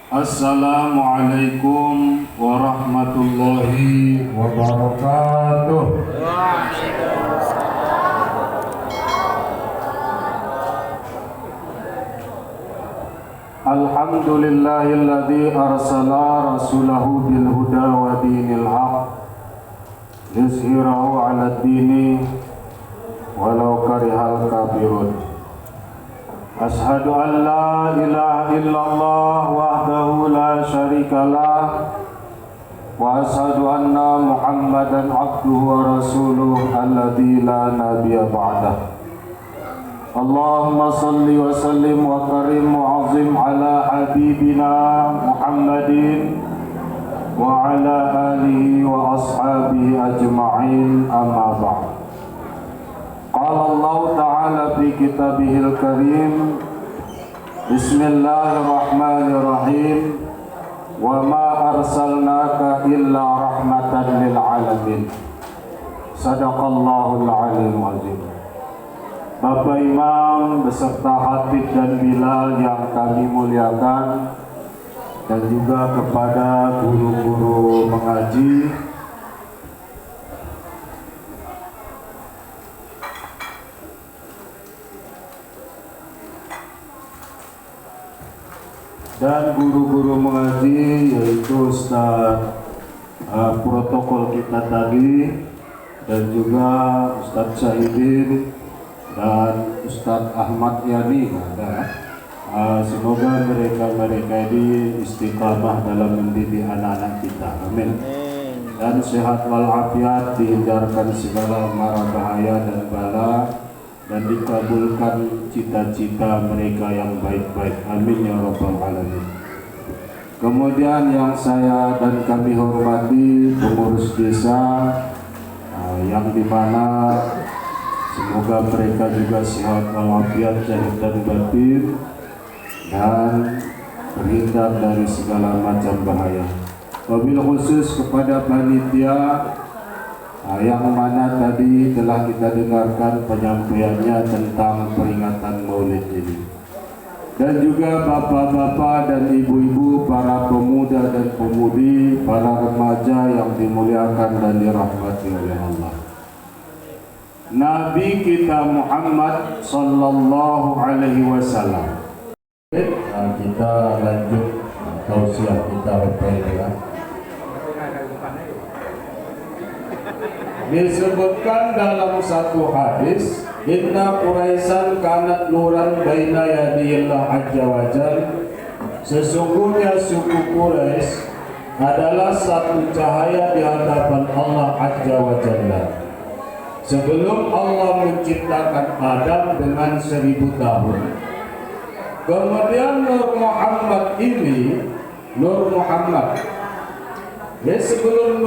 Assalamualaikum warahmatullahi wabarakatuh. Alhamdulillahilladzi arsala rasulahu bil huda wa dinil haq liyuzhirahu 'alad dini walau karihal kafirun. Ashhadu an la ilaha illallah wahdahu la syarikalah wa ashhadu anna Muhammadan abduhu wa rasuluh alladzi la nabiyya ba'dah. Allahumma salli wa sallim wa karim wa azim ala habibina Muhammadin wa ala alihi wa ashabihi ajma'in, amma ba'd. Qala Allah Ta'ala fi kitabihil karim, Bismillahirrahmanirrahim, wa ma arsalnaka illa rahmatan lil alamin. Sadaqallahul alim azim. Bapak Imam beserta Hatib dan Bilal yang kami muliakan, dan juga kepada guru-guru mengaji, yaitu Ustaz protokol kita tadi, dan juga Ustaz Syahidin dan Ustaz Ahmad Yani. Semoga mereka ini istiqamah dalam mendidik anak-anak kita, amin. Dan sehat walafiat, dihindarkan segala mara bahaya dan bala, dan dikabulkan cita-cita mereka yang baik-baik, amin ya rabbal alamin. Kemudian yang saya dan kami hormati pengurus desa, yang dimana semoga mereka juga sehat walafiat, zahir dan batin, dan terhindar dari segala macam bahaya. Wabil khusus kepada panitia, yang mana tadi telah kita dengarkan penyampaiannya tentang peringatan Maulid ini, dan juga bapak-bapak dan ibu-ibu, para pemuda dan pemudi, para remaja yang dimuliakan dan dirahmati oleh Allah. Nabi kita Muhammad sallallahu alaihi wasallam. Kita lanjut tausiah kita ya. Disebutkan dalam satu hadis, Inna Quraisyan kanat nuran baina yadillah azza wajal. Sesungguhnya suku Quraisy adalah satu cahaya di hadapan Allah azza wajalla. Sebelum Allah menciptakan Adam dengan 1000 tahun. Kemudian Nur Muhammad ini, sebelum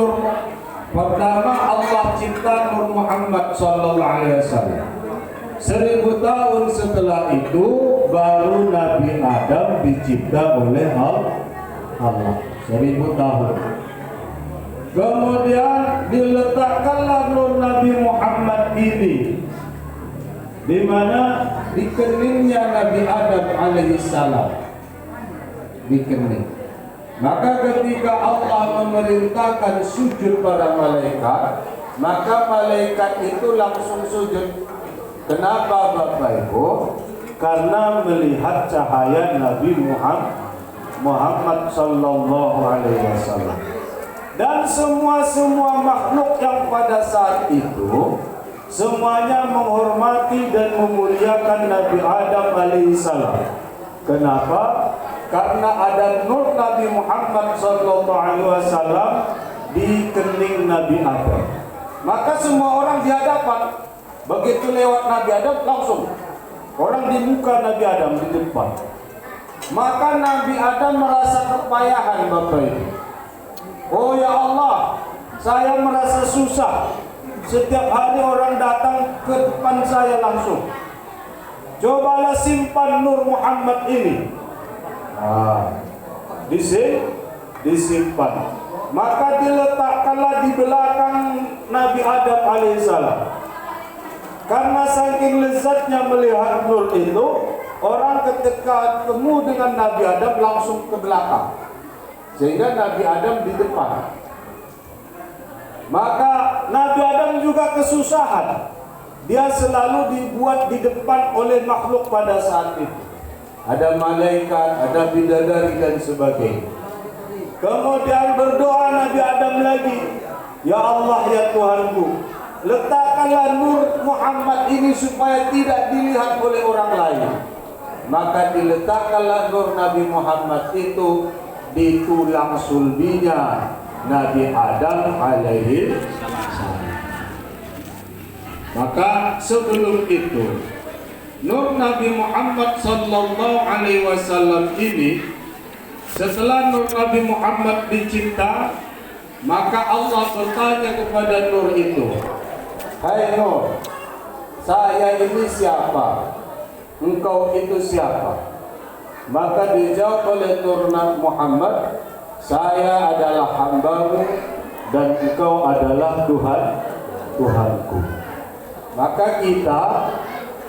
pertama Allah cipta Nur Muhammad sallallahu alaihi wasallam. 1000 tahun setelah itu baru Nabi Adam dicipta oleh Allah. 1000 tahun. Kemudian diletakkanlah Nur Nabi Muhammad ini di mana? Di keningnya Nabi Adam alaihissalam, di kening. Maka ketika Allah memerintahkan sujud para malaikat, maka malaikat itu langsung sujud. Kenapa Bapak Ibu? Karena melihat cahaya Nabi Muhammad sallallahu alaihi wasallam. Dan semua makhluk yang pada saat itu semuanya menghormati dan memuliakan Nabi Adam alaihissalam. Kenapa? Karena ada nur Nabi Muhammad sallallahu alaihi wasallam di kening Nabi Adam. Maka semua orang di hadapan, begitu lewat Nabi Adam langsung orang di muka Nabi Adam di depan. Maka Nabi Adam merasa kepayahan, Bapak Ibu. Oh ya Allah, saya merasa susah. Setiap hari orang datang ke depan saya langsung. Cobalah simpan Nur Muhammad ini. Disimpan. Maka diletakkanlah di belakang Nabi Adam alaihissalam. Karena saking lezatnya melihat nur itu, orang ketika ketemu dengan Nabi Adam langsung ke belakang, sehingga Nabi Adam di depan. Maka Nabi Adam juga kesusahan. Dia selalu dibuat di depan oleh makhluk pada saat itu. Ada malaikat, ada bidadari dan sebagainya. Kemudian berdoa Nabi Adam lagi, ya Allah ya Tuhanku, letakkanlah nur Muhammad ini supaya tidak dilihat oleh orang lain. Maka diletakkanlah nur Nabi Muhammad itu di tulang sulbinya Nabi Adam alaihi salam. Maka sebelum itu nur Nabi Muhammad sallallahu alaihi wasallam ini, setelah nur Nabi Muhammad dicipta, maka Allah bertanya kepada nur itu, hai nur, saya ini siapa? Engkau itu siapa? Maka dijawab oleh nur Muhammad, saya adalah hambamu dan engkau adalah Tuhanku. Maka kita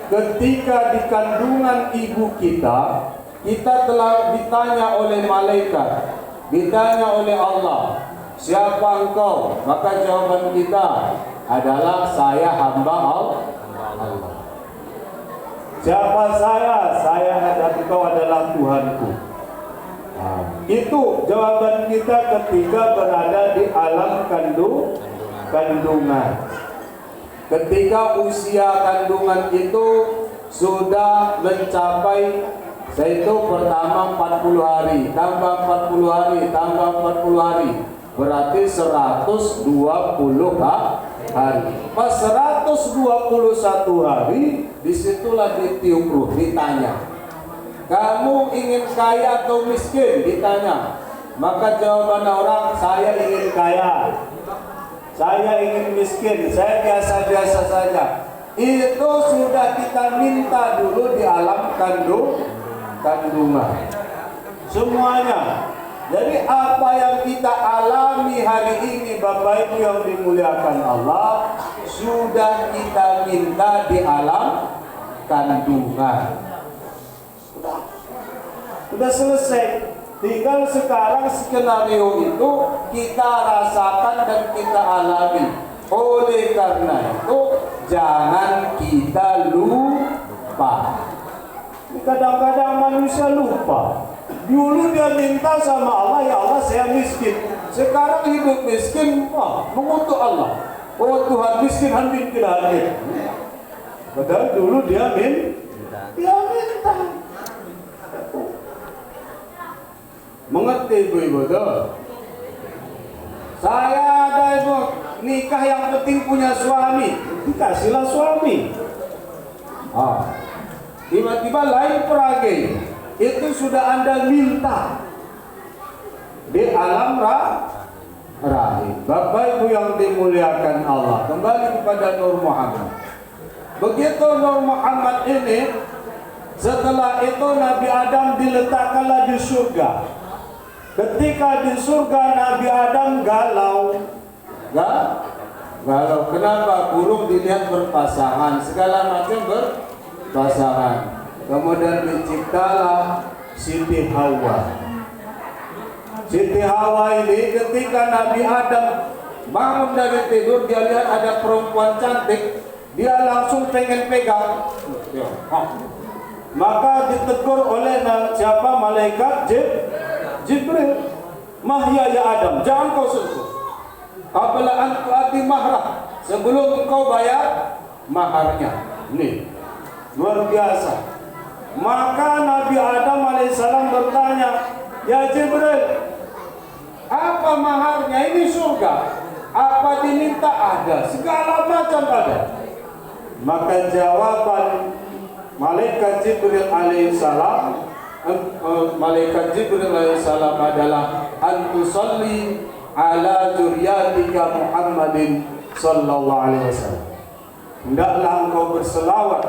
ketika di kandungan ibu kita telah ditanya oleh malaikat, ditanya oleh Allah, siapa engkau? Maka jawaban kita adalah saya hamba Allah. Siapa saya? Saya dan engkau adalah Tuhanku. Itu jawaban kita ketika berada di alam kandungan. Ketika usia kandungan itu sudah mencapai, yaitu pertama 40 hari, tambah 40 hari, tambah 40 hari, berarti 120 hari. Pas 121 hari, disitulah ditiup ruh, ditanya, kamu ingin kaya atau miskin? Ditanya. Maka jawaban orang, saya ingin kaya, saya ingin miskin, saya biasa-biasa saja. Itu sudah kita minta dulu di alam kandungan. Semuanya. Jadi apa yang kita alami hari ini, Bapak Ibu yang dimuliakan Allah, sudah kita minta di alam kandungan. Sudah selesai. Tinggal sekarang skenario itu kita rasakan dan kita alami. Oleh karena itu jangan kita lupa. Kadang-kadang manusia lupa. Dulu dia minta sama Allah, ya Allah saya miskin. Sekarang hidup miskin, mengutuk Allah. Oh Tuhan, miskin hampir tidak hadir. Padahal dulu dia minta. Mengerti ibu-ibu tuh? Saya ada ibu nikah yang penting punya suami, dikasihlah suami. Tiba-tiba lain peragi. Itu sudah Anda minta di alam rahim. Bapak Ibu yang dimuliakan Allah, kembali kepada Nur Muhammad. Begitu Nur Muhammad ini, setelah itu Nabi Adam diletakkanlah di surga. Ketika di surga Nabi Adam galau. Kenapa? Burung dilihat berpasangan, segala macam berpasangan. Kemudian diciptalah Siti Hawa. Siti Hawa ini ketika Nabi Adam bangun dari tidur, dia lihat ada perempuan cantik, dia langsung pengen pegang. Maka ditegur oleh siapa? Malaikat Jibril. Mahya ya Adam, jangan kau sentuh. Qabla an tu'ati mahrah, sebelum engkau bayar maharnya. Nih, luar biasa. Maka Nabi Adam alaihissalam bertanya, ya Jibril, apa maharnya? Ini surga, apa diminta ada, segala macam ada. Maka jawaban malaikat Jibril alaihissalam adalah antusalli ala zuriyatika Muhammadin sallallahu alaihi wasallam. Hendaklah engkau berselawat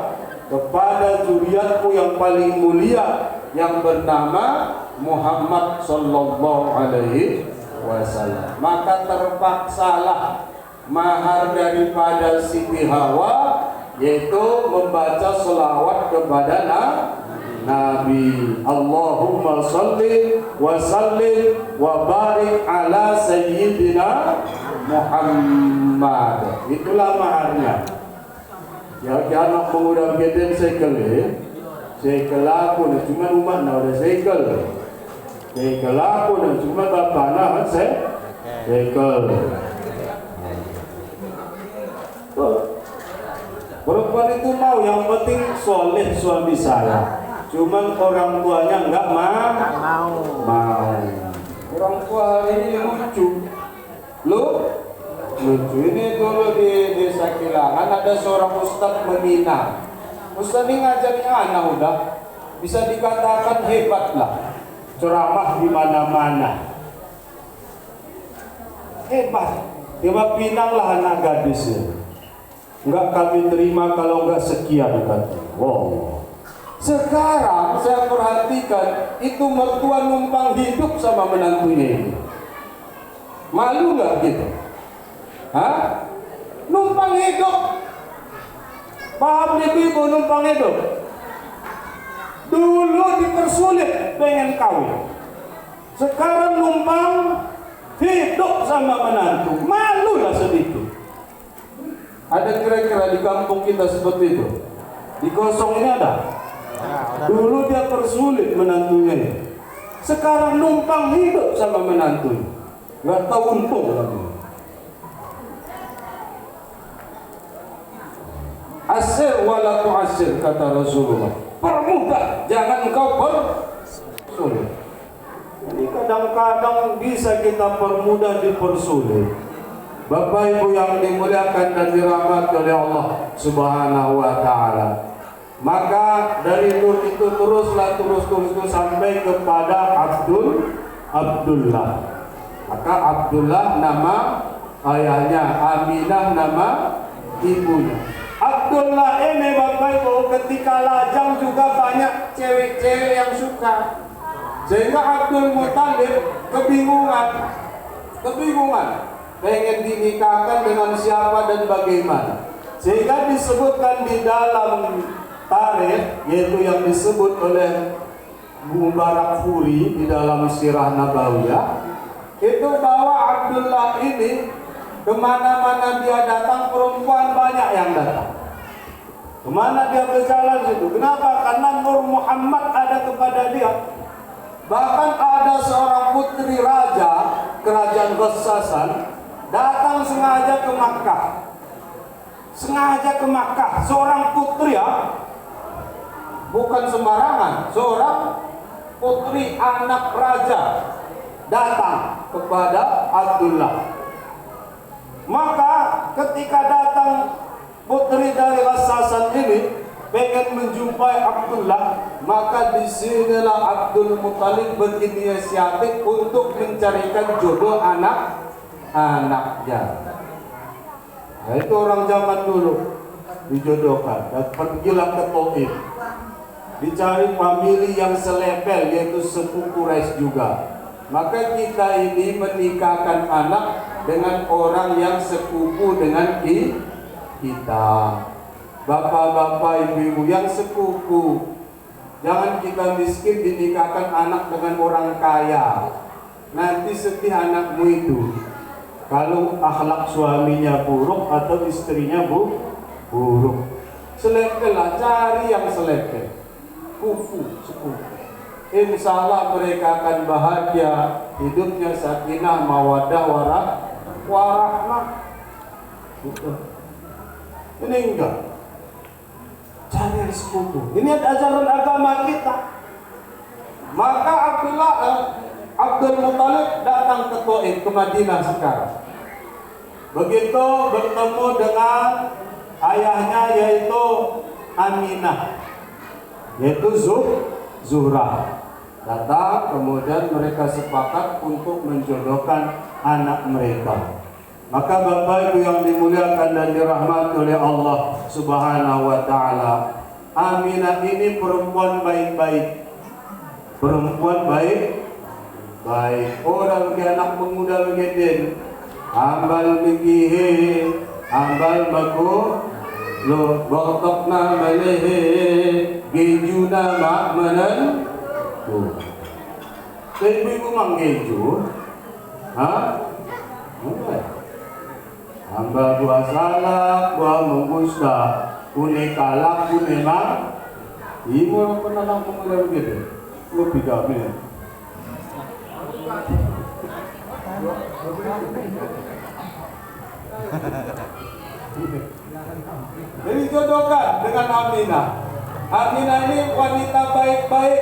kepada zuriatku yang paling mulia yang bernama Muhammad sallallahu alaihi wasallam. Maka terpaksalah mahar daripada Siti Hawa yaitu membaca selawat kepada Nabi. Allahumma salli wa sallim wa barik ala sayyidina Muhammad. Itulah maharnya. Ya anak pemuda begitu cycle aku nih cuma umat nak ada cycle aku nih cuma bapak nak cycle. Perempuan itu mau, yang penting soleh suami saya. Cuman orang tuanya enggak mau. Orang tua ini lucu. Lucu. Ini dulu di desa Kilangan ada seorang ustadz menghina. Ustadz ini ngajarin anak udah bisa dikatakan hebat lah. Ceramah di mana-mana. Hebat. Tiba pinang lah anak gadisnya. Enggak kami terima kalau enggak sekian kata. Wow. Sekarang saya perhatikan itu mertua numpang hidup sama menantunya ini. Malu enggak gitu? Hah? Numpang hidup. Paham ibu numpang hidup? Dulu dipersulit pengen kawin. Sekarang numpang hidup sama menantu. Malu lah sedikit. Ada kira-kira di kampung kita seperti itu? Di kosong ini ada? Dulu dia persulit menantunya. Sekarang numpang hidup sama menantunya. Gak tahu untung lagi. Asir wala tu'asir kata Rasulullah. Permudah, jangan kau persulit. Jadi kadang-kadang bisa kita permudah dipersulit. Bapak Ibu yang dimuliakan dan dirahmati oleh Allah Subhanahu wa taala. Maka dari Nur itu terus sampai kepada Abdullah. Maka Abdullah nama ayahnya, Aminah nama ibunya. Abdullah ini Bapak Ibu ketika lajang juga banyak cewek-cewek yang suka. Sehingga Abdul Muthalib kebingungan. Pengen dinikahkan dengan siapa dan bagaimana. Sehingga disebutkan di dalam tarikh, yaitu yang disebut oleh Mubarak Furi di dalam Sirah Nabawiyah, itu bahwa Abdullah ini kemana-mana dia datang perempuan banyak yang datang. Kemana dia berjalan situ? Kenapa? Karena Nur Muhammad ada kepada dia. Bahkan ada seorang putri raja kerajaan Ghassasan datang sengaja ke Makkah. Seorang putri ya, bukan sembarangan, seorang putri anak raja datang kepada Abdullah. Maka ketika datang putri dari Ghassasan ini pengen menjumpai Abdullah, maka disinilah Abdul Muthalib berinisiatif untuk mencarikan jodoh anaknya. Nah, itu orang zaman dulu dijodohkan dan pergilah ke Taif, dicari famili yang selevel yaitu sepupu Quraisy juga. Maka kita ini menikahkan anak dengan orang yang sepupu dengan kita. Bapak-bapak, ibu-ibu yang sepupu, jangan kita miskin dinikahkan anak dengan orang kaya. Nanti sedih anakmu itu kalau akhlak suaminya buruk atau istrinya buruk. Selevel lah, cari yang selevel, kufu, sepupu. Insya Allah mereka akan bahagia, hidupnya sakinah, mawaddah, warahmah. Ini enggak. Cari yang sepupu. Ini ajaran agama kita. Maka Abdul Muthalib datang ke Taif, ke Madinah sekarang. Begitu bertemu dengan ayahnya yaitu Aminah, yaitu Zuhrah. Datang, kemudian mereka sepakat untuk menjodohkan anak mereka. Maka Bapak Ibu yang dimuliakan dan dirahmati oleh Allah Subhanahu wa taala, Aminah ini perempuan baik-baik. Perempuan baik. Orang ke anak pemuda begitu, ambal begihe, ambal bagus, lo bortokna malehe gejuna makmanan ibu mang geju hamba dua salah dua menggusta kune kalak kune mang ibu orang pernah langsung mulai begitu lo tidak benar jadi jodohkan dengan Aminah. Aminah ini wanita baik-baik.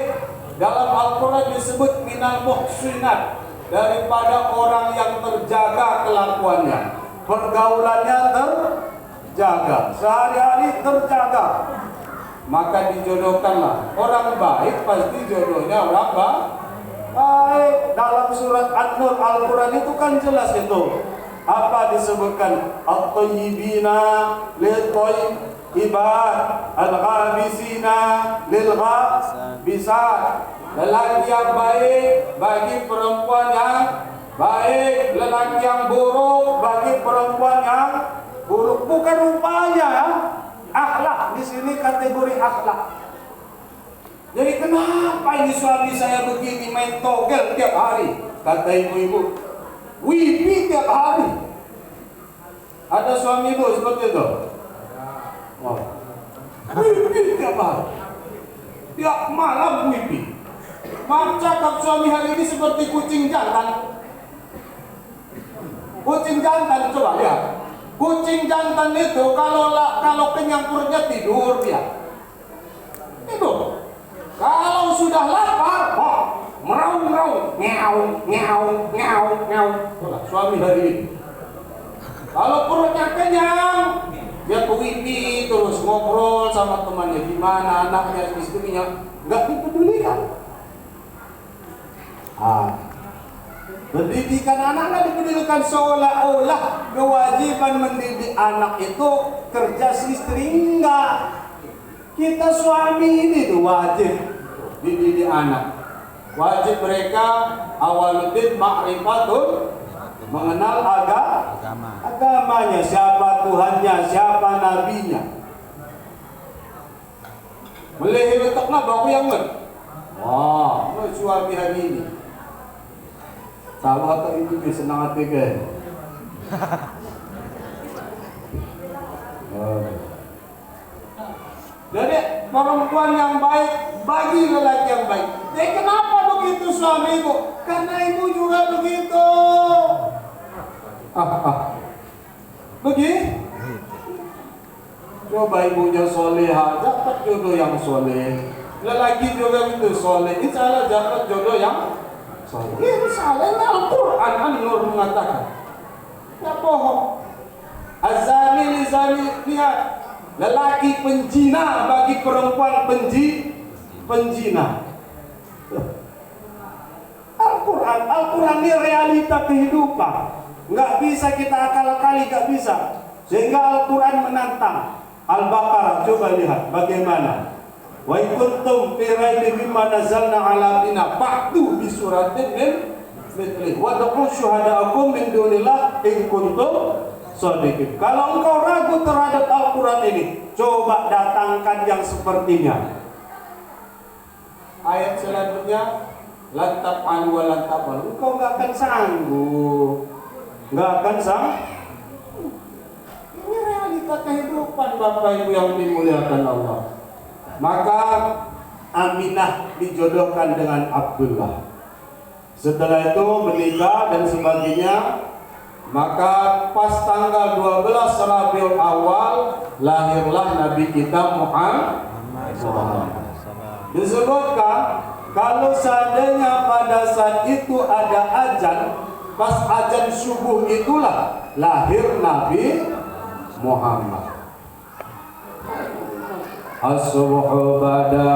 Dalam Al-Quran disebut minal muhsinat, daripada orang yang terjaga kelakuannya, pergaulannya terjaga, sehari-hari terjaga. Maka dijodohkanlah. Orang baik pasti jodohnya orang baik. Dalam surat An-Nur Al-Quran itu kan jelas itu. Apa disebutkan? At-tayyibina lil-tayyibat, al-ghabisina lil-ghabisat. Lelaki yang baik bagi perempuan yang baik, lelaki yang buruk bagi perempuan yang buruk. Bukan rupanya, akhlak di sini kategori akhlak. Jadi kenapa ini suami saya begini main togel tiap hari? Kata ibu-ibu, wifi tiap hari. Ada suami ibu seperti itu? Wow. Wifi tiap hari. Tiap malam wifi. Cakap suami hari ini seperti kucing jantan. Kucing jantan, coba lihat. Kucing jantan itu kalau kenyang perutnya tidur dia. Tidur. Kalau sudah lapar, meraung-meraung, ngeau. Suami hari ini. Kalau perutnya kenyang, dia ke wifi terus ngobrol sama temannya, gimana anaknya, istrinya, nggak dipedulikan. Pendidikan anak nggak dipedulikan, seolah-olah kewajiban mendidik anak itu kerja istri. Enggak. Kita suami ini tuh wajib dididik anak. Wajib mereka awaluddin ma'rifatun, mengenal agamanya, siapa Tuhannya, siapa nabinya. Melehi letaknya baku yang wah, suami hari ini. Tahu atau itu bisa senang hati kan? Jadi perempuan yang baik bagi lelaki yang baik. Jadi kenapa begitu suami ibu? Karena ibu juga begitu. Begitu. Coba ibunya soleha, dapat jodoh yang soleh. Lelaki juga itu soleh. Insya dapat jodoh yang soleh. Ini salah. Al-Quran An-Nur mengatakan. Ya bohong. Azani lizani, lihat. Lelaki penjina bagi perempuan penjina. Al-Quran ini realita kehidupan. Nggak bisa kita akal-akali, nggak bisa. Sehingga Al-Quran menantang. Al-Baqarah, coba lihat bagaimana. Wa in kuntum fi raibin mimma nazzalna ala abdina fa'tu bi suratin min mithlihi wa da'u syuhada'akum min dunillah in kuntum shadiqin. Kalau engkau ragu terhadap Al-Quran ini, coba datangkan yang sepertinya. Ayat selanjutnya, lan taf'alu wa lan taf'alu. Engkau enggak akan sanggup. Enggak akan sanggup. Ini realita kehidupan Bapak Ibu yang dimuliakan Allah. Maka Aminah dijodohkan dengan Abdullah. Setelah itu menikah dan sebagainya. Maka pas tanggal 12 Rabiul Awal lahirlah Nabi kita Muhammad. Disebutkan kalau seandainya pada saat itu ada azan, pas azan subuh itulah lahir Nabi Muhammad. As-subhu bada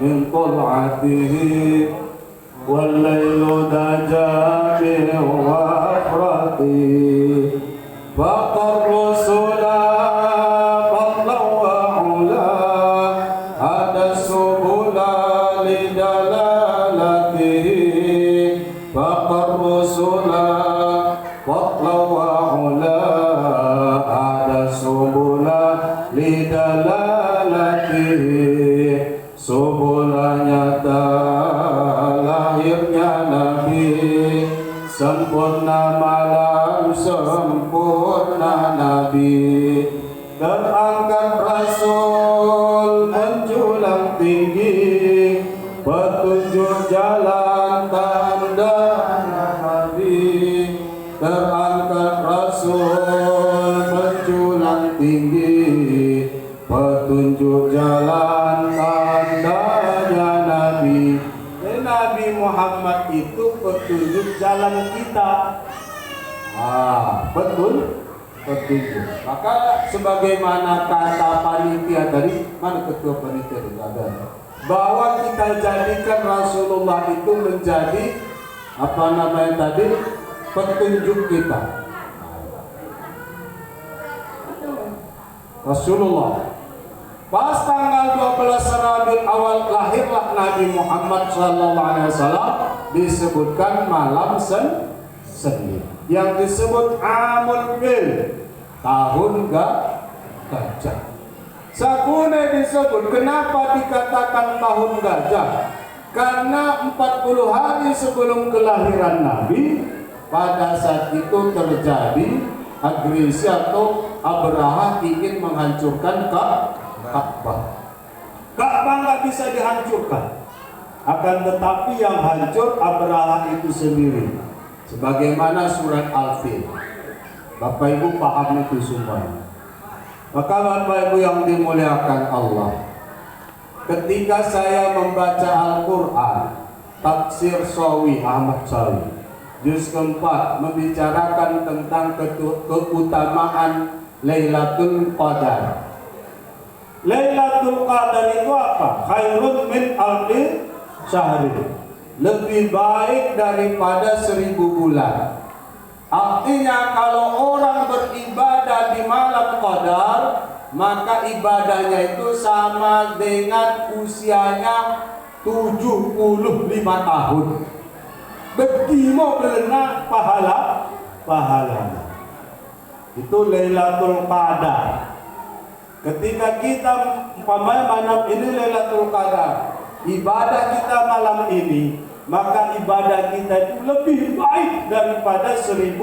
min qul'atihi wal lailu daja bi wafrati faqar rusula fadlan wa ula ada subula lidalalatihi faqar rusula fadlan wa ula ada subula Nabi, sempurna malam sempurna Nabi, terangkat Rasul menjulang tinggi, petunjuk jalan tanda Nabi, terangkat Rasul menjulang tinggi, petunjuk jalan tandanya Nabi. Nabi Muhammad itu petunjuk jalan kita. Betul, petunjuk. Maka sebagaimana kata panitia tadi, mana ketua panitia itu ada, bahwa kita jadikan Rasulullah itu menjadi apa namanya tadi, petunjuk kita. Rasulullah. Pas tanggal 12 Rabiul Awal lahirlah Nabi Muhammad SAW, disebutkan malam Senin, yang disebut Amul Fil, tahun gajah. Sakune disebut, kenapa dikatakan tahun gajah? Karena 40 hari sebelum kelahiran Nabi, pada saat itu terjadi agresi atau Abraha ingin menghancurkan Ka'bah. Ka'bah nggak bisa dihancurkan, akan tetapi yang hancur Abraha itu sendiri. Sebagaimana surat Al-Fil. Bapak Ibu paham itu semuanya. Maka Bapak Ibu yang dimuliakan Allah, ketika saya membaca Al-Quran, tafsir Sawi Ahmad Sawi, juz keempat membicarakan tentang keutamaan Lailatul Qadar. Lailatul Qadar itu apa? Khairun min alfi syahri, lebih baik daripada 1000 bulan. Artinya kalau orang beribadah di malam Qadar, maka ibadahnya itu sama dengan usianya 75 tahun. Begimo belena pahalanya. Itu Lailatul Qadar. Ketika kita umpamanya malam ini Lailatul Qadar, ibadah kita malam ini, maka ibadah kita itu lebih baik daripada 1000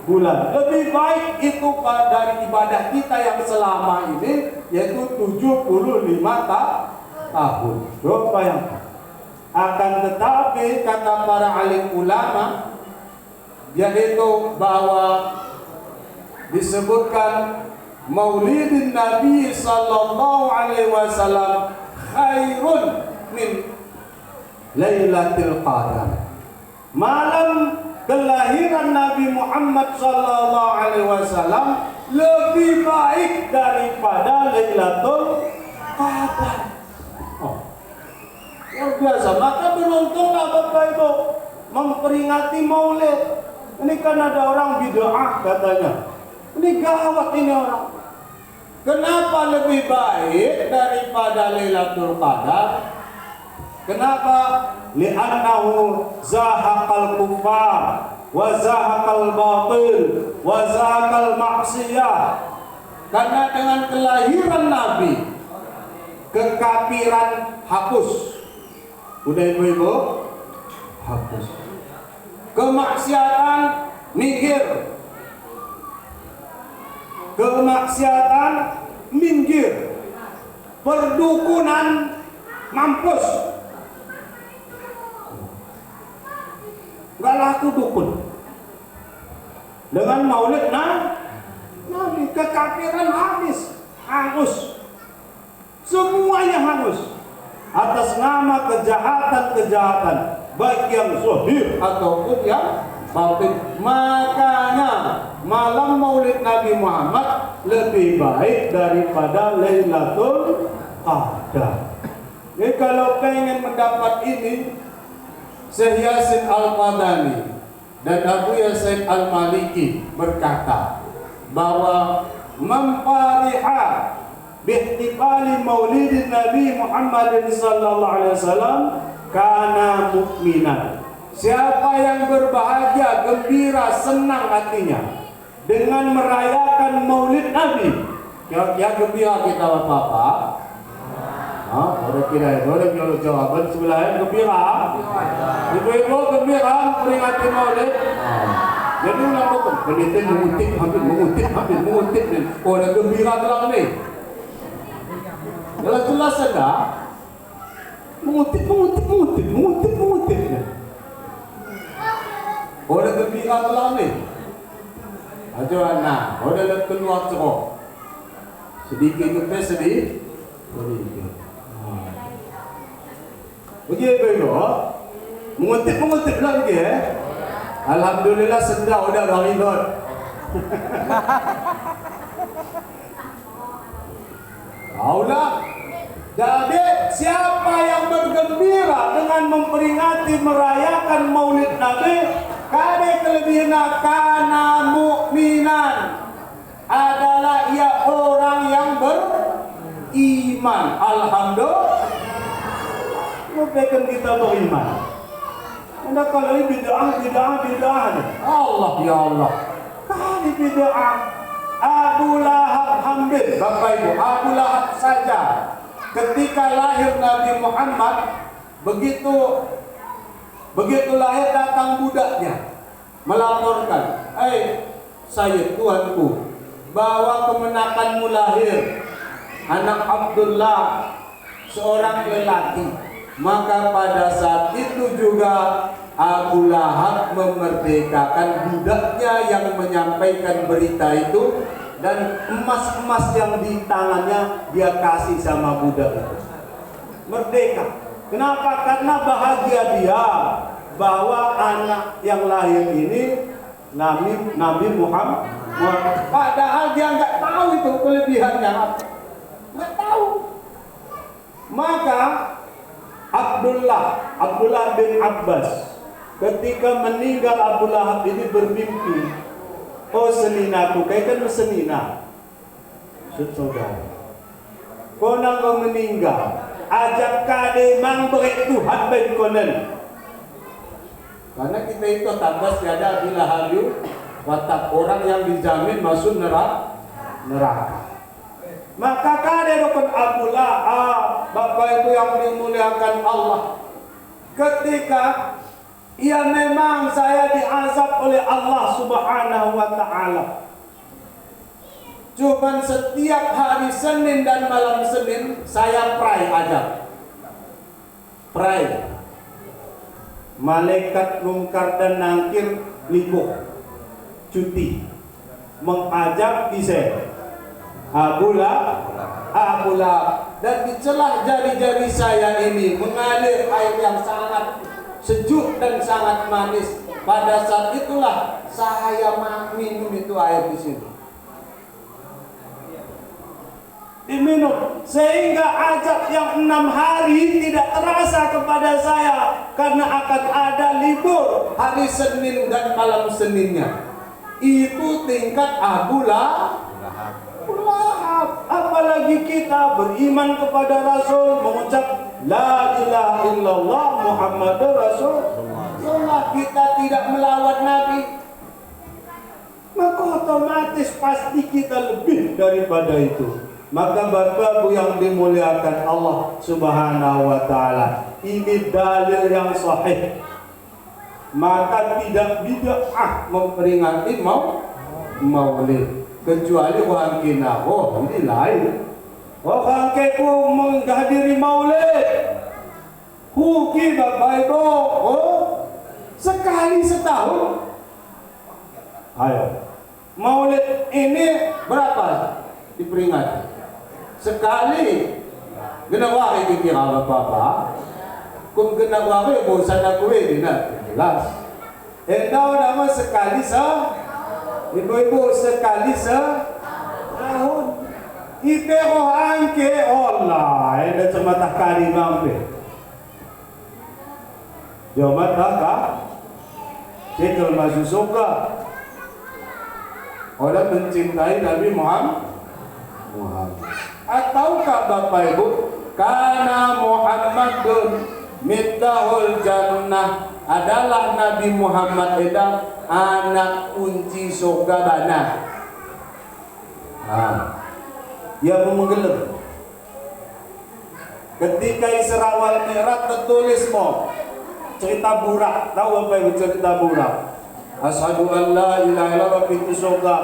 bulan. Lebih baik itu dari ibadah kita yang selama ini, yaitu 75 tahun. Coba yang akan tetapi kata para alim ulama, yaitu bahwa disebutkan Maulidin Nabi sallallahu alaihi wasallam khairun min Lailatul Qadar. Malam kelahiran Nabi Muhammad sallallahu alaihi wasallam lebih baik daripada Lailatul Qadar. Luar biasa. Maka beruntunglah Bapak Ibu memperingati Maulid. Ini kan ada orang bid'ah katanya. Ini gawat ini orang. Kenapa lebih baik daripada Lailatul Qadar? Kenapa? Li'annahu zahaqal kuffar wa zahaqal batil wa zahaqal maksiyah. Karena dengan kelahiran Nabi, kekafiran hapus. Udah ibu-ibu? Hapus. Kemaksiatan minggir. Kemaksiatan minggir. Perdukunan mampus. Gak laku dukun. Dengan Maulid Nabi, kekafiran habis, hangus. Semuanya hangus atas nama kejahatan-kejahatan, baik yang zahir ataupun yang batin. Makanya malam Maulid Nabi Muhammad lebih baik daripada Lailatul Qadar. Jadi kalau pengen mendapat ini, Syekh Yasin Al-Madani dan Abu Yasin Al-Maliki berkata bahwa mempariha bihtifali maulidin Nabi Muhammad sallallahu alaihi wasallam kana mukminan. Siapa yang berbahagia, gembira, senang hatinya dengan merayakan maulid Nabi, ya gembira kita Bapak. Orang kira jawaban sebelahnya gembira. Ibu-ibu gembira peringati Maulid. Jadi ulama tu penelitian mengutip ni. Orang gembira dalam ni. Jelas ada mengutip ni. Orang gembira dalam ni. Ajar anak, orang keluar cerok. Sedikit ke sedih. Begitu mengutip lagi Alhamdulillah sendah udah bang Idon. Taulah. Jadi siapa yang bergembira dengan memperingati merayakan Maulid Nabi, kade kelebihan kana mukminan adalah ia orang yang beriman. Alhamdulillah. Bukan kita beriman. Anda kalau ini bid'ah. Allah ya Allah. Kali bid'ah. Abu Lahab Hamdin, Bapak Ibu, Abu Lahab saja. Ketika lahir Nabi Muhammad, begitu lahir datang budaknya melaporkan, saya Tuanku, bahwa kemenakanmu lahir anak Abdullah, seorang lelaki. Maka pada saat itu juga Abu Lahab memerdekakan budaknya yang menyampaikan berita itu, dan emas-emas yang di tangannya dia kasih sama budak itu. Merdeka. Kenapa? Karena bahagia dia bahwa anak yang lahir ini Nabi Muhammad. Padahal dia nggak tahu itu kelebihannya apa. Nggak tahu. Maka Abdullah bin Abbas ketika meninggal Abu Lahab ini bermimpi, oh seninaku, kaitan senina, saudara, kau nak meninggal, ajak kade mang berek Tuhan ben konen. Karena kita itu tambah tiada bila halu watak orang yang dijamin masuk neraka. Maka kade dokon Abu Lahab, Bapak Ibu yang dimuliakan Allah, ketika ia memang saya diazab oleh Allah Subhanahu wa Ta'ala. Cuman setiap hari Senin dan malam Senin saya azab. Malaikat Munkar dan Nakir libur cuti mengajak di saya Abu Lahab, dan di celah jari-jari saya ini mengalir air yang sangat sejuk dan sangat manis. Pada saat itulah saya minum itu air di sini. Diminum sehingga azab yang 6 hari tidak terasa kepada saya karena akan ada libur hari Senin dan malam Seninnya. Itu tingkat Abu Lahab. Apalagi kita beriman kepada Rasul, mengucap La ilaha illallah Muhammadur Rasulullah, kita tidak melawan Nabi, maka otomatis pasti kita lebih daripada itu. Maka Bapak Ibu yang dimuliakan Allah Subhanahu wa Ta'ala, ini dalil yang sahih. Maka tidak bid'ah memperingati Maulid. Kecuali orang kena, ini lain. Orang keku menghadiri Maulid, huki Bapak Ibu, sekali setahun. Ayo, Maulid ini berapa diperingati? Sekali. Genap hari kira Bapak. Kung genap hari bosan aku ini jelas. Tahu nama sekali ibu-ibu sekali setahun. Ipero angke Allah, ada semata kali mampe. Jawaban kakak, kita masuk surga. Orang mencintai Nabi Muhammad. Ataukah Bapak Ibu, karena Muhammadun miftahul jannah, adalah Nabi Muhammad itu anak kunci surga bana. Yang menggelap. Ketika Isra wal Mi'raj tertulis mo cerita burak. Tahu apa itu cerita burak? Asyhadu an la ilaha illallah pintu surga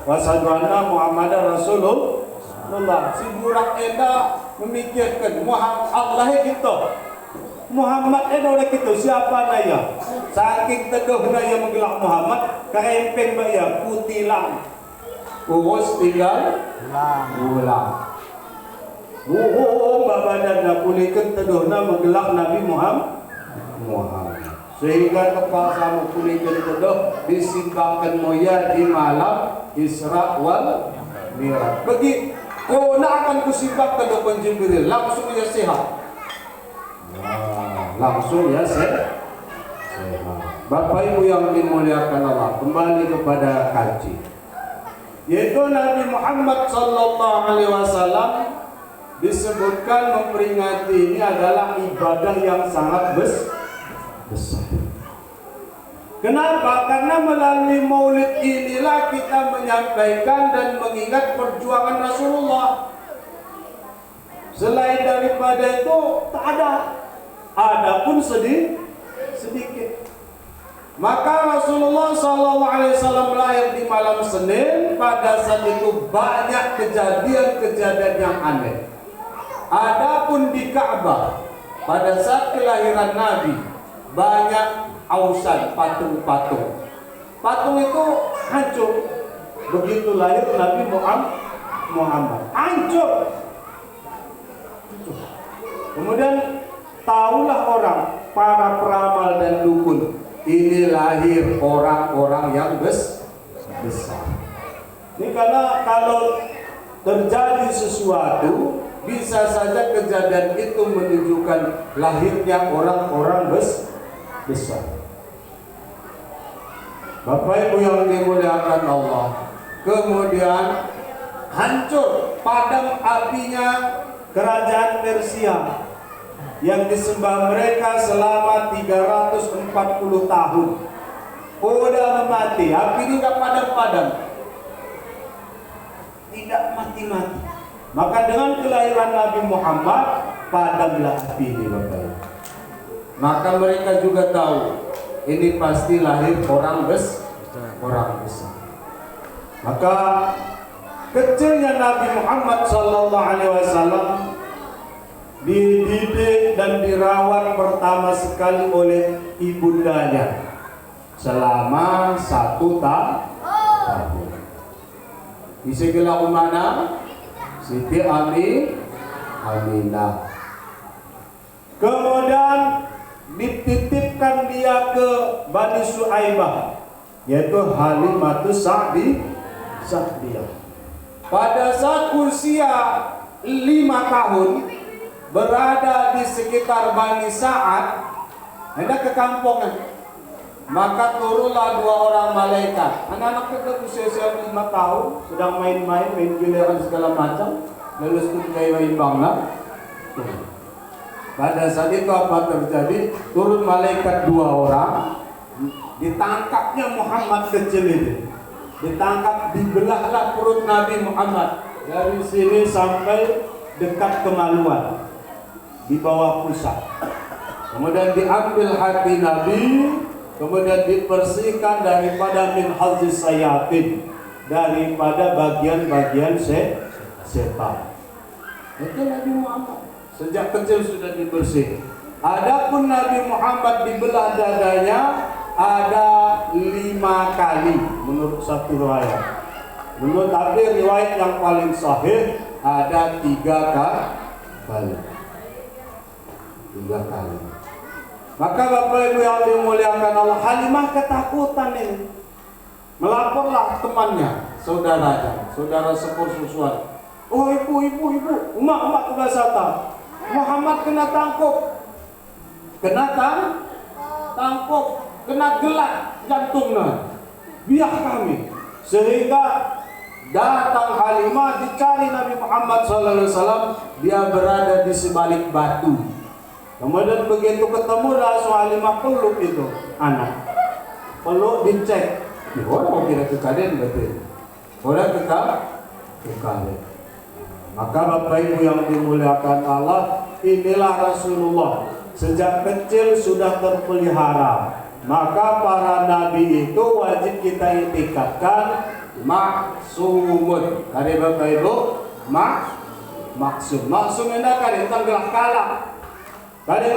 wa asyhadu anna Muhammadar Rasulullah. Si burak eda memikirkan Allah gitu. Muhammad eda oleh gitu siapa naya? Saking teduhna yang menggelak Muhammad karempeng baya putilang. Urus tinggal ulang. Babadan pulihkan teduhna menggelak Nabi Muhammad. Sehingga kepal sama pulihkan teduh disimpangkan moya di malam Isra wal Mi'raj. Bagi kau nak akan kusimpang teduh Jibril langsung ya sehat. Langsung ya sehat. Bapak Ibu yang dimuliakan Allah, kembali kepada kaji. Yaitu Nabi Muhammad sallallahu alaihi wasallam disebutkan memperingati ini adalah ibadah yang sangat besar. Kenapa? Karena melalui maulid inilah kita menyampaikan dan mengingat perjuangan Rasulullah. Selain daripada itu tak ada. Adapun sedikit. Maka Rasulullah SAW lahir di malam Senin. Pada saat itu banyak kejadian-kejadian yang aneh. Adapun di Ka'bah pada saat kelahiran Nabi banyak ausan, patung-patung. Patung itu hancur. Begitu lahir Nabi Muhammad hancur. Kemudian tahulah orang, para peramal dan dukun, ini lahir orang-orang yang besar. Ini karena kalau terjadi sesuatu, bisa saja kejadian itu menunjukkan lahirnya orang-orang besar. Bapak Ibu yang dimuliakan Allah, kemudian hancur, padam apinya kerajaan Persia yang disembah mereka selama 340 tahun. Udah mati, api ini tidak padam-padam, tidak mati-mati. Maka dengan kelahiran Nabi Muhammad padamlah api ini, Bapak Ibu. Maka mereka juga tahu ini pasti lahir orang besar. Maka kecilnya Nabi Muhammad SAW dididik dan dirawat pertama sekali oleh ibundanya selama 1 tahun. Isi gelar mana? Siti Aminah. Kemudian dititipkan dia ke Bani Su'aibah, yaitu Halimatus Sa'diyah. Pada saat usia 5 tahun berada di sekitar Bani Sa'ad, hendak ke kampung. Maka turunlah 2 orang malaikat. Anak-anak kecil usia 5 tahun sedang main-main, main giliran segala macam, lalu sekut kayak main bangla. Pada saat itu apa terjadi? Turun malaikat 2 orang, ditangkapnya Muhammad kecil itu. Ditangkap, dibelahlah perut Nabi Muhammad dari sini sampai dekat kemaluan, di bawah pusat. Kemudian diambil hati Nabi, kemudian dibersihkan daripada min hazis sayatin, daripada bagian-bagian setan. Itu Nabi Muhammad sejak kecil sudah dibersih. Adapun Nabi Muhammad dibelah dadanya ada 5 kali menurut satu riwayat. Menurut riwayat yang paling sahih ada 3 kali. 3 kali. Maka Bapak Ibu yang dimuliakan Allah, Halimah ketakutan ini. Melaporlah temannya, saudaranya, saudara sepusuan. Oh ibu, emak kebasatan. Muhammad kena tangkap, kena gelak jantungnya. Biar kami. Sehingga datang Halimah, dicari Nabi Muhammad SAW. Dia berada di sebalik batu. Kemudian begitu ketemu langsung Halimah peluk itu anak. Peluk, dicek. Orang mau kira kekalian betul. Orang kekalian. Maka Bapak Ibu yang dimuliakan Allah, inilah Rasulullah sejak kecil sudah terpelihara. Maka para nabi itu wajib kita itikadkan maksumun. Kali Bapak Ibu, maksum. Maksum ini kali tenggelam kalah. Kali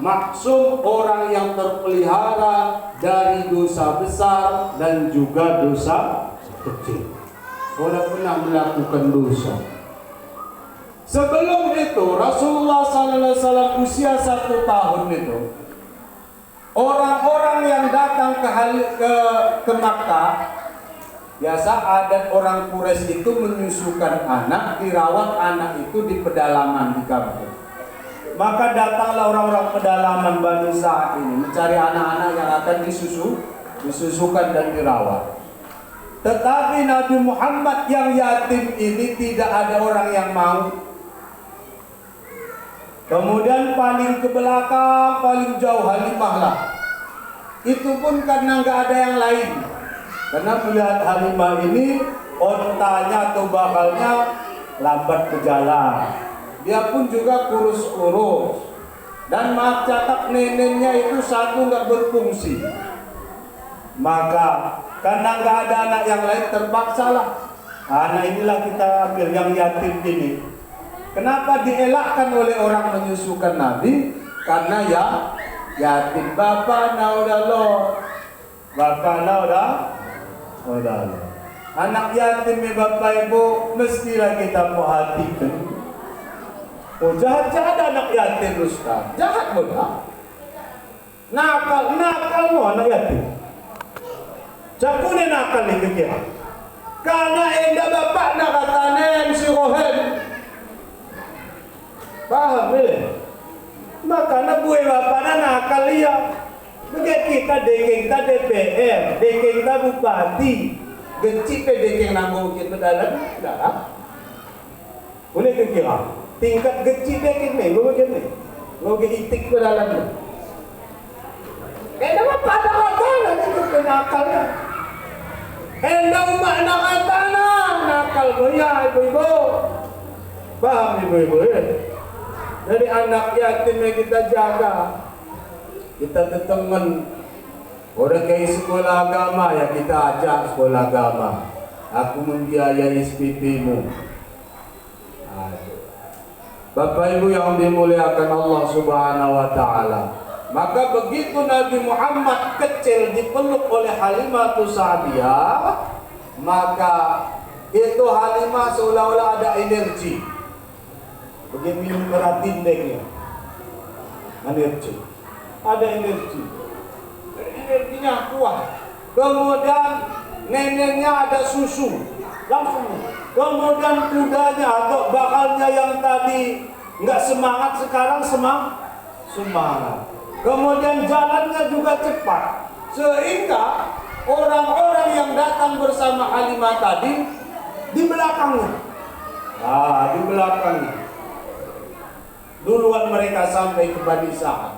maksum orang yang terpelihara dari dosa besar dan juga dosa kecil. Sudah pernah melakukan dosa. Sebelum itu Rasulullah SAW usia 1 tahun itu, orang-orang yang datang ke Makkah, biasa adat orang Quraisy itu menyusukan anak, dirawat anak itu di pedalaman di kampung. Maka datanglah orang-orang pedalaman Bani Sa'ad ini mencari anak-anak yang akan disusukan dan dirawat. Tetapi Nabi Muhammad yang yatim ini tidak ada orang yang mau. Kemudian paling ke belakang, paling jauh Halimah lah. Itu pun karena nggak ada yang lain. Karena melihat Halimah ini, ontanya atau bakalnya lambat berjalan. Dia pun juga kurus-kurus. Dan maaf catat neneknya itu satu nggak berfungsi. Maka karena nggak ada anak yang lain terpaksalah anak inilah kita ambil yang yatim ini. Kenapa dielakkan oleh orang menyusukan Nabi? Karena ya yatim. Bapak udah lo, bapak udah lo. Anak yatim Bapak Ibu mestilah kita perhatikan. Oh jahat anak yatim Ustaz, jahat mudah. Nakal mau anak yatim. Cakune nakal ni kekira. Karena enda bapak nak katanen si rohen. Paham boleh? Maka nak buat bapak nak nakal dia. Begitu kita dekeng kita DPR, dekeng kita bupati, gecik pe dekeng nama bukit pedalan, dah. Boleh kekira. Tingkat gecik dekeng ni, bagaimana? Bagi itik pedalan ni. Enda bapak nak katanen itu penakalnya. Enda umat nak katanen nakal goya ibu-ibu. Paham ibu-ibu ya? Dari anak yatim yang kita jaga, kita tetemen orang kayak sekolah agama ya kita ajak sekolah agama. Aku membiayai SPP-mu. Bapak Ibu yang dimuliakan Allah Subhanahu wa taala. Maka begitu Nabi Muhammad kecil dipeluk oleh Halimah Sa'diyah, maka itu Halimah seolah-olah ada energi. Begitu minum keratin dia, energi, ada energi, energinya kuat. Kemudian neneknya ada susu, langsung. Kemudian kudanya atau bakalnya yang tadi nggak semangat sekarang semangat. Kemudian jalannya juga cepat, sehingga orang-orang yang datang bersama Halimah tadi di belakangnya, di belakangnya. Duluan mereka sampai ke Bani Sa'ad.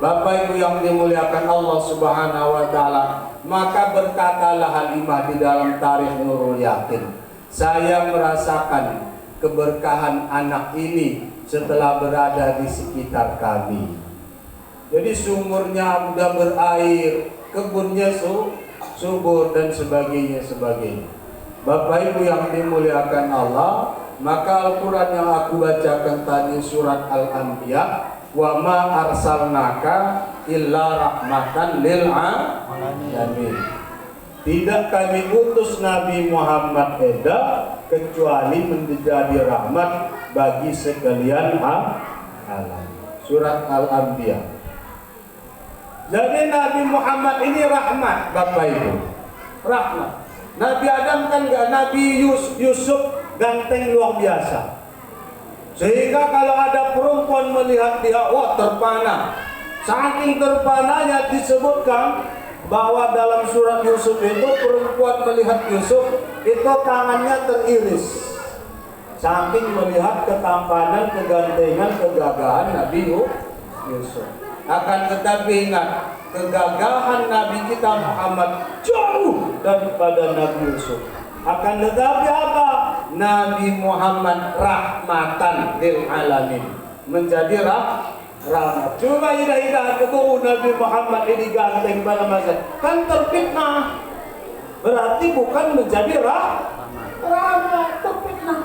Bapak Ibu yang dimuliakan Allah Subhanahu wa taala, maka berkatalah Halimah di dalam tarikh Nurul Yakin, saya merasakan keberkahan anak ini setelah berada di sekitar kami. Jadi sumurnya sudah berair, kebunnya subur dan sebagainya. Bapak Ibu yang dimuliakan Allah, maka Al-Quran yang aku bacakan tadi surat Al-Anbiya, wa ma arsalnaka illa rahmatan lil alamin. Tidak kami utus Nabi Muhammad kecuali menjadi rahmat bagi sekalian alam. Surat Al-Anbiya. Jadi Nabi Muhammad ini rahmat, Bapak Ibu. Rahmat. Nabi Adam kan enggak, Nabi Yusuf ganteng luar biasa. Sehingga kalau ada perempuan melihat dia, wah terpana. Saking terpananya disebutkan bahwa dalam surat Yusuf itu perempuan melihat Yusuf itu tangannya teriris. Saking melihat ketampanan, kegantengan, kegagahan Nabi Yusuf. Akan tetapi ingat, kegagahan Nabi kita Muhammad jauh daripada Nabi Yusuf. Akan tetapi apa? Nabi Muhammad rahmatan lil alamin. menjadi rahmat. Cuma ida-ida ketemu Nabi Muhammad ini ganteng pada masa kan terfitnah, berarti bukan menjadi rahmat, terfitnah.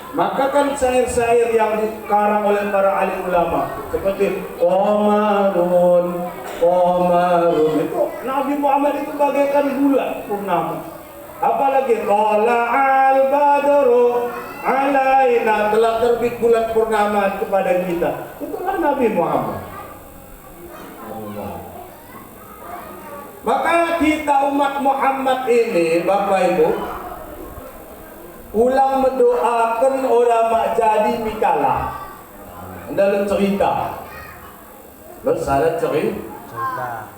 Maka kan syair-syair yang dikarang oleh para alim ulama seperti Qomarun itu Nabi Muhammad itu bagaikan bulan purnama. Apalagi Tola al-badru alaina, telah terbit bulan purnama kepada kita. Itulah Nabi Muhammad. Maka kita umat Muhammad ini, Bapak Ibu, ulang mendoakan orang mak jadi mikala. Dalam cerita bersalah cerita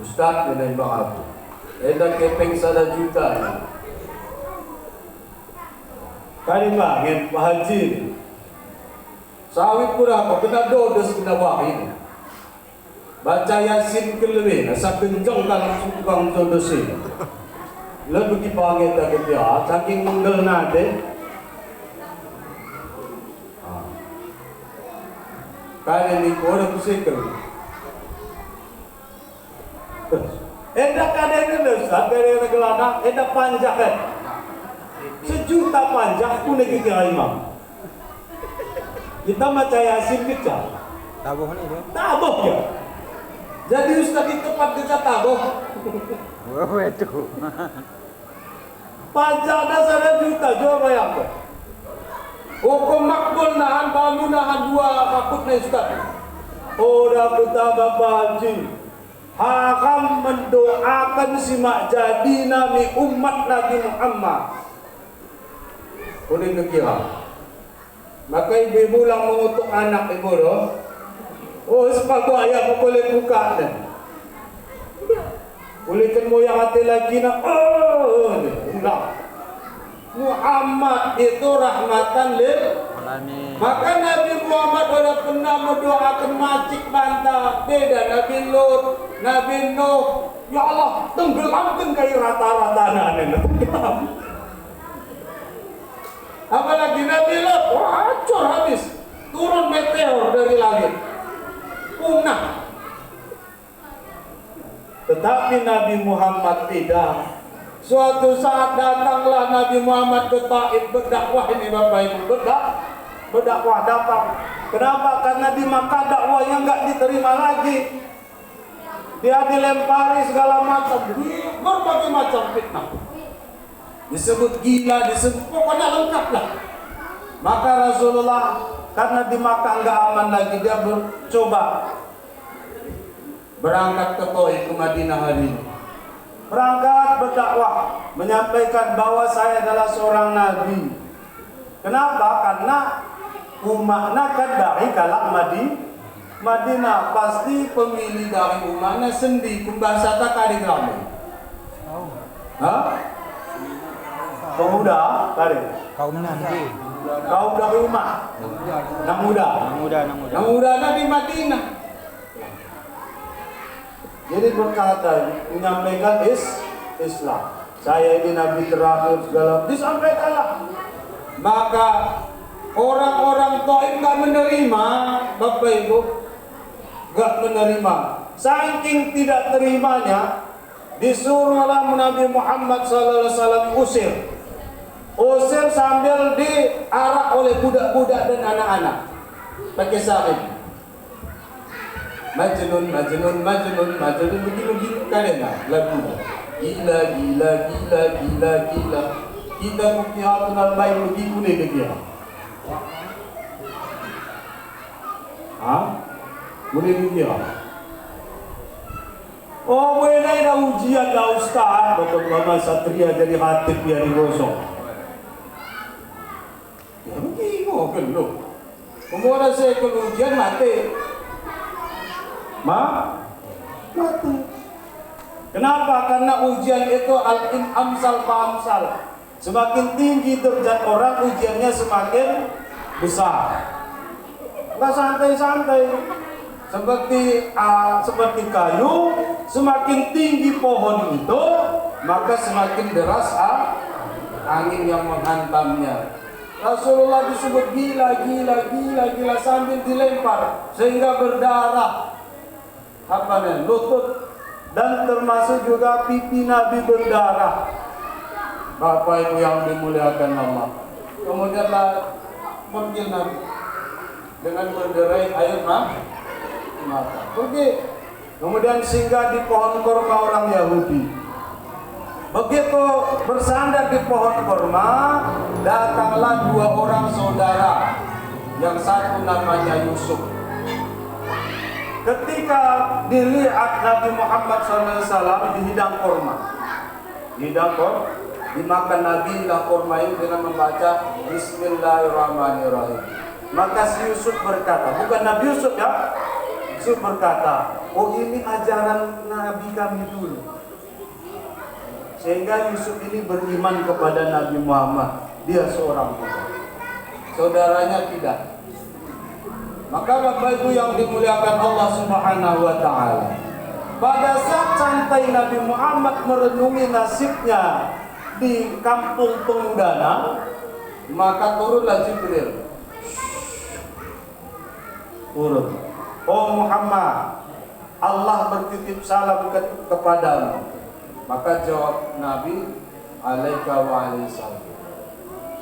Ustaz dan Bang Abu ada kepeng 1 juta kali banget Pak Haji sawit pura apa kena dodos kena wahid baca Yasin kelewin asa kencang langsung tukang dodosin lebih panggil tak dia saking menggel nade kali ni korang kusikal edak kadang ni Ustaz kadang gelana edak panjang kan 1 juta panjang pun lagi kira imam kita baca Yasin kita tabuh ni dia tabuh ya jadi Ustaz di tempat kita tabuh itu panjangnya 1 juta jual bayar apa hukum makbul nahan bangun nahan 2 makut ni Ustaz dah kita Bapak Haji hakam mendoakan si mak jadi Nabi umat Nabi Muhammad boleh kekira maka ibu-ibu lang mengutuk anak ibu loh sepaku ayah boleh buka dan boleh kan moyang hati lagi nak enggak Muhammad itu rahmatan lil alamin. Maka Nabi Muhammad sudah pernah mendoakan macik bantah beda Nabi Lut, Nabi Nuh, ya Allah tenggelamkan kayak rata-rata anak-anak. Apalagi Nabi Lut, hancur habis, turun meteor dari langit, punah. Tetapi Nabi Muhammad tidak. Suatu saat datanglah Nabi Muhammad ke Taif berdakwah ini Bapak Ibu berdakwah datang. Kenapa? Karena di Makkah dakwahnya enggak diterima lagi. Dia dilempari segala macam, berbagai macam fitnah. Disebut gila, disebut pokoknya lengkap lah. Maka Rasulullah karena di Makkah enggak aman lagi dia bercoba berangkat ke Taif ke Madinah hari ini. Berangkat berdakwah menyampaikan bahwa saya adalah seorang nabi. Kenapa? Karena umatnya kan dari kalak Madinah pasti pemilih dari umatnya sendi kumbasa tak kali kamu. Pemuda kali. Kaum nanti. Kaum dari umat. Nang muda di Madinah. Jadi berkata menyampaikan Islam. Saya ini nabi terakhir segala disampaikanlah. Maka orang-orang Taif enggak menerima, Bapak Ibu, enggak menerima. Saking tidak terimanya, disuruhlah Nabi Muhammad SAW usir sambil diarak oleh budak-budak dan anak-anak pakai sahib. Majnun begitu kalian lagu gila kita mungkin nak main begitu ni dia boleh dia boleh dah ujian dah Ustaz Bapak Muhammad Satria jadi hatib dia digosok ya begini kan lo umur saya kalau ujian mati mati. Kenapa? Karena ujian itu amsal fa-amsal. Semakin tinggi derajat orang, ujiannya semakin besar. Enggak santai-santai. Seperti kayu, semakin tinggi pohon itu, maka semakin deras angin yang menghantamnya. Rasulullah disebut gila sambil dilempar sehingga berdarah lutut, dan termasuk juga pipi Nabi berdarah. Bapak Ibu yang dimuliakan Allah. Kemudian pergi Nabi dengan berderai air mata. Pergi. Kemudian singgah di pohon kurma orang Yahudi. Begitu bersandar di pohon kurma, datanglah dua orang saudara. Yang satu namanya Yusuf. Ketika dilihat Nabi Muhammad SAW di hidang kurma, dimakan Nabi lah kurma ini dengan membaca Bismillahirrahmanirrahim. Maka si Yusuf berkata, bukan Nabi Yusuf ya, Yusuf berkata, oh ini ajaran Nabi kami dulu. Sehingga Yusuf ini beriman kepada Nabi Muhammad. Dia seorang Tuhan. Saudaranya tidak. Maka Bapak Ibu yang dimuliakan Allah Subhanahu wa Ta'ala, pada saat santai Nabi Muhammad merenungi nasibnya di kampung Penggana, maka turunlah Jibril. Turun. Oh Muhammad, Allah bertitip salam kepadamu. Maka jawab Nabi, alaika wa alaihissalam.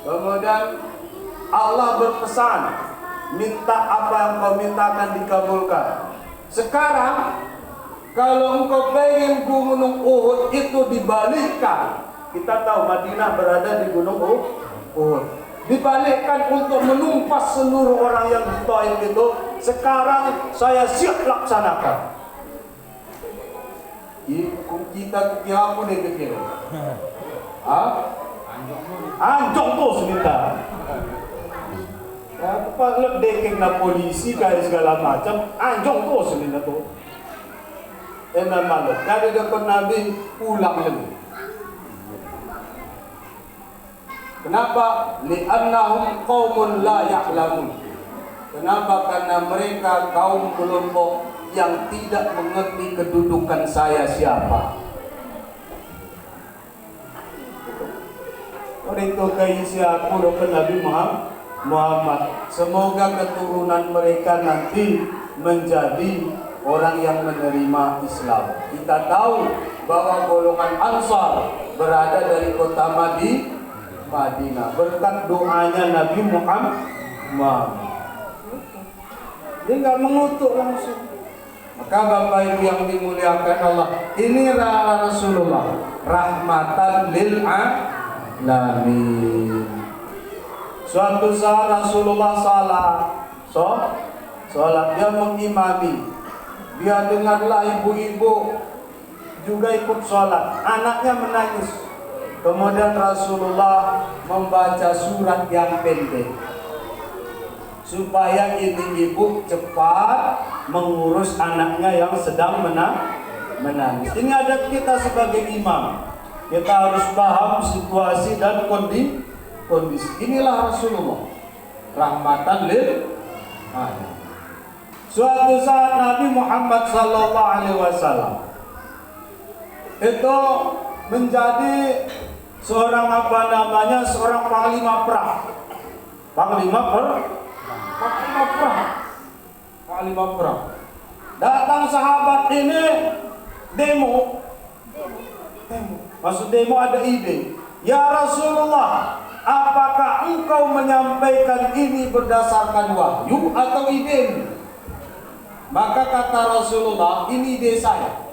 Kemudian Allah berpesan, minta apa yang kau mintakan dikabulkan. Sekarang kalau engkau pengen gunung Uhud itu dibalikkan, kita tahu Madinah berada di gunung Uhud, dibalikkan untuk menumpas seluruh orang yang di Taif itu. Sekarang saya siap laksanakan. Kita kira pun dia kira. Anjong tuh sebentar. Ya, kalau dekeng na polisi kaya segala macam, anjong tuh sebentar tuh. Enak malu. Kada dapat Nabi pulang lagi. Kenapa? Li'annahum qaumun la ya'lamun. Kenapa? Karena mereka kaum kelompok yang tidak mengerti kedudukan saya siapa. Oleh itu kaisi aku doa Nabi Muhammad. Semoga keturunan mereka nanti menjadi orang yang menerima Islam. Kita tahu bahwa golongan Ansar berada dari kota Madinah berkat doanya Nabi Muhammad. Dia nggak mengutuk langsung. Maka Bapak Ibu yang dimuliakan Allah, ini Rasulullah rahmatan lil alamin. Suatu saat Rasulullah salat, dia mengimami. Dia dengarlah ibu-ibu juga ikut sholat, anaknya menangis. Kemudian Rasulullah membaca surat yang pendek supaya ini ibu cepat mengurus anaknya yang sedang menangis. Ini adat kita sebagai imam. Kita harus paham situasi dan kondisi. Inilah Rasulullah rahmatan lil alamin. Suatu saat Nabi Muhammad SAW itu menjadi seorang seorang panglima perang. Panglima perang. Datang sahabat ini demo. Maksud demo ada ide. Ya Rasulullah, apakah engkau menyampaikan ini berdasarkan wahyu atau ide? Maka kata Rasulullah, ini ide saya.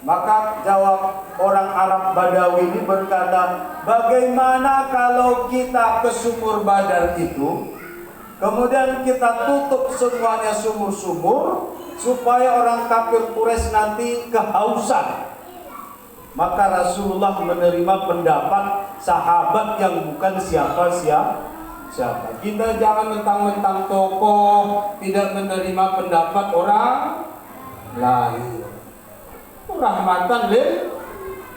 Maka jawab orang Arab Badawi ini berkata, bagaimana kalau kita ke sumur Badar itu, kemudian kita tutup semuanya sumur-sumur, supaya orang kafir Quraisy nanti kehausan. Maka Rasulullah menerima pendapat sahabat yang bukan siapa-siapa. Kita jangan mentang-mentang tokoh, tidak menerima pendapat orang lain. Rahmatan lil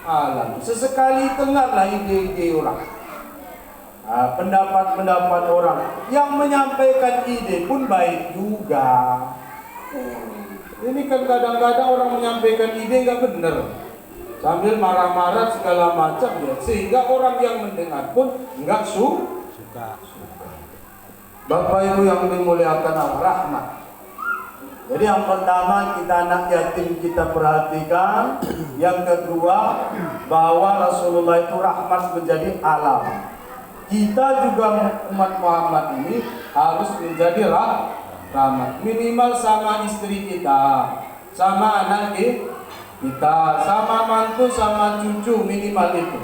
alam. Sesekali dengarlah ide-ide orang, pendapat-pendapat orang. Yang menyampaikan ide pun baik juga. Ini kan kadang-kadang orang menyampaikan ide nggak benar, sambil marah-marah segala macam ya, sehingga orang yang mendengar pun nggak Suka. Bapak Ibu yang dimuliakan Allah, rahmat. Jadi yang pertama kita anak yatim kita perhatikan. Yang kedua bahwa Rasulullah itu rahmat menjadi alam. Kita juga umat Muhammad ini harus menjadi rahmat. Minimal sama istri kita, sama anak kita, sama mantu, sama cucu, minimal itu.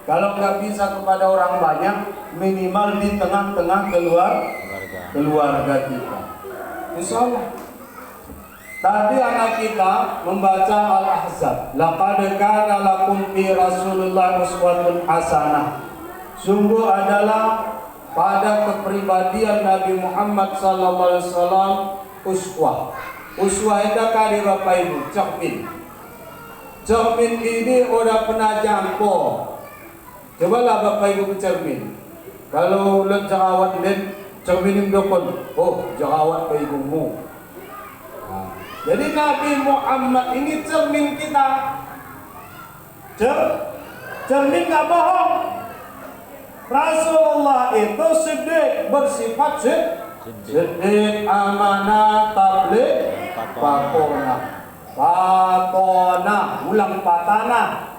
Kalau nggak bisa kepada orang banyak, minimal di tengah-tengah keluarga kita. Insya Allah. Tadi anak kita membaca Al-Ahzab. Laqad kana lakum fi Rasulillah uswatun hasanah. Sungguh adalah pada kepribadian Nabi Muhammad sallallahu alaihi wasallam uswah. Uswah itu kali Bapak Ibu, cermin. Cermin ini udah pernah jampo. Cobalah Bapak Ibu bercermin. Kalau lihat jerawat dan cermin dokon, oh jerawat ke ibumu. Jadi Nabi Muhammad ini cermin kita. Cermin nggak bohong. Rasulullah itu siddiq, bersifat siddiq, amanah, tabligh, patona, ulang patana.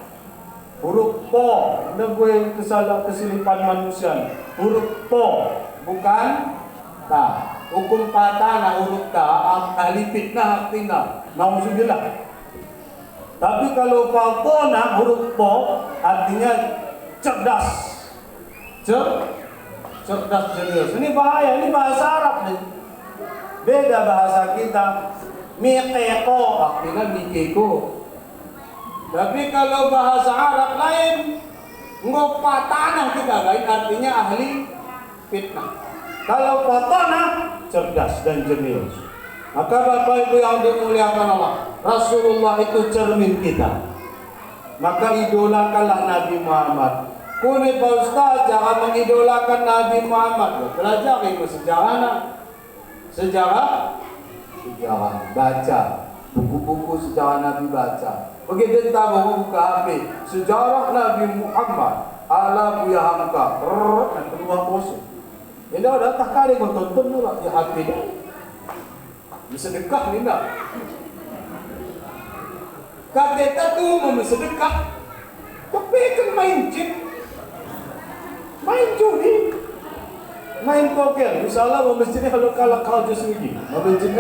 Huruf po, ini gue kesilipan manusia. Huruf po, bukan ta. Hukum patana huruf ta, ahli fitnah artinya nauzubillah. Tapi kalau patona huruf po artinya cerdas. Cerdas jenius. Ini bahaya, ini bahasa Arab nih. Beda bahasa kita. Miqeko artinya mikeko. Tapi kalau bahasa Arab lain, ngopatana kita lain artinya ahli fitnah. Kalau patana cerdas dan jenius. Maka Bapak Ibu yang dimuliakan Allah, Rasulullah itu cermin kita. Maka idolakanlah Nabi Muhammad. Kuni Pak Ustaz jangan mengidolakan Nabi Muhammad. Pelajari sejarah, baca buku-buku sejarah Nabi baca. Begitu tahu buka HP sejarah Nabi Muhammad ala buya hamka keluar kosong. Ini udah tak kali kau tonton juga di HP ini. Bisa dekat ni tak? Kata tu mau sedekah, tapi kan main chip, main judi, main poker. Misalnya mau mesti kalau kau just ni, mau mesti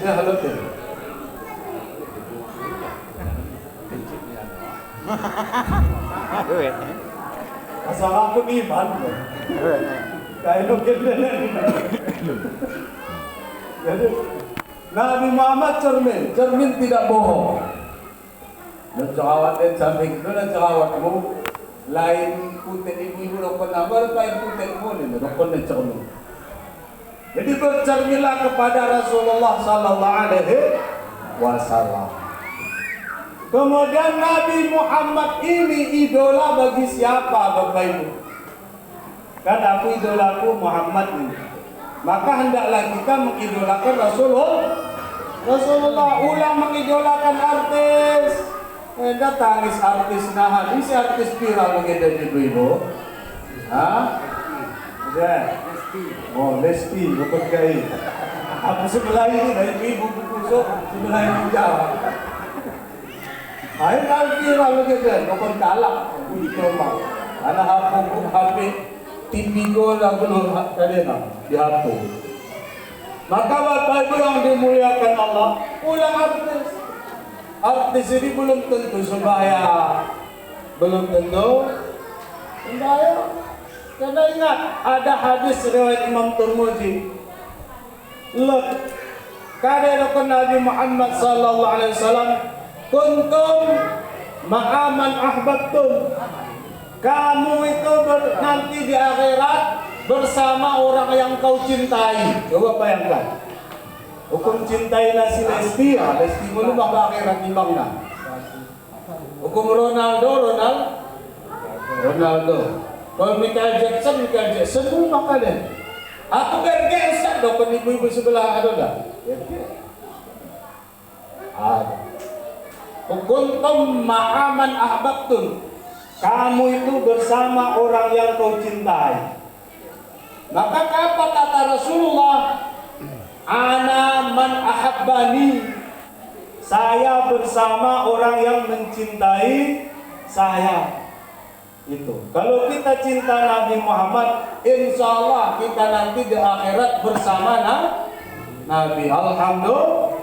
halo tu. Asal aku ni iman. Kaya lo kena ni. Jadi Nabi Muhammad cermin tidak bohong. Dan jerawat dan samping itu dan jerawatmu lain putih ibu-ibu rokok nambar, lain putih mu ni rokok dan cermin. Jadi bercerminlah kepada Rasulullah Sallallahu Alaihi Wasallam. Kemudian Nabi Muhammad ini idola bagi siapa Bapak Ibu? Kan aku idolaku Muhammad ini. Maka hendaklah kita mengidolakan Rasulullah. Ulang mengidolakan artis. Tangis artis nahan. Ini si artis viral mengidolakan Ibu. Hah? Oh, Lesti, bukan gay. Aku sebelah ini dari ibu busuk, sebelah ini jawab. Ayo viral mengidolakan, bukan kalah. Itu mah. Anak HP TV go lang belum tadi dihapus. Maka Bapak Ibu yang dimuliakan Allah, ulang artis. Artis ini belum tentu sebaya, belum tentu sembahyang. Karena ingat ada hadis riwayat Imam Tirmidzi. Lihat kata Nabi Muhammad sallallahu alaihi wasallam, kuntum ma'aman ahbabtum. Kamu itu nanti di akhirat bersama orang yang kau cintai. Coba bayangkan. Hukum cintailah si Lesti, Lesti mulu bakal akhirat di mana? Hukum Ronaldo. Kalau Michael Jackson mulu bakal deh. Aku gerge Ustaz, dokon ibu-ibu sebelah ada dah. Ada. Hukum ma'aman ahbabtum. kamu itu bersama orang yang kau cintai. Maka apa kata Rasulullah? Ana man ahabbani. Saya bersama orang yang mencintai saya. Itu. Kalau kita cinta Nabi Muhammad, insya Allah kita nanti di akhirat bersama Nabi. Alhamdulillah.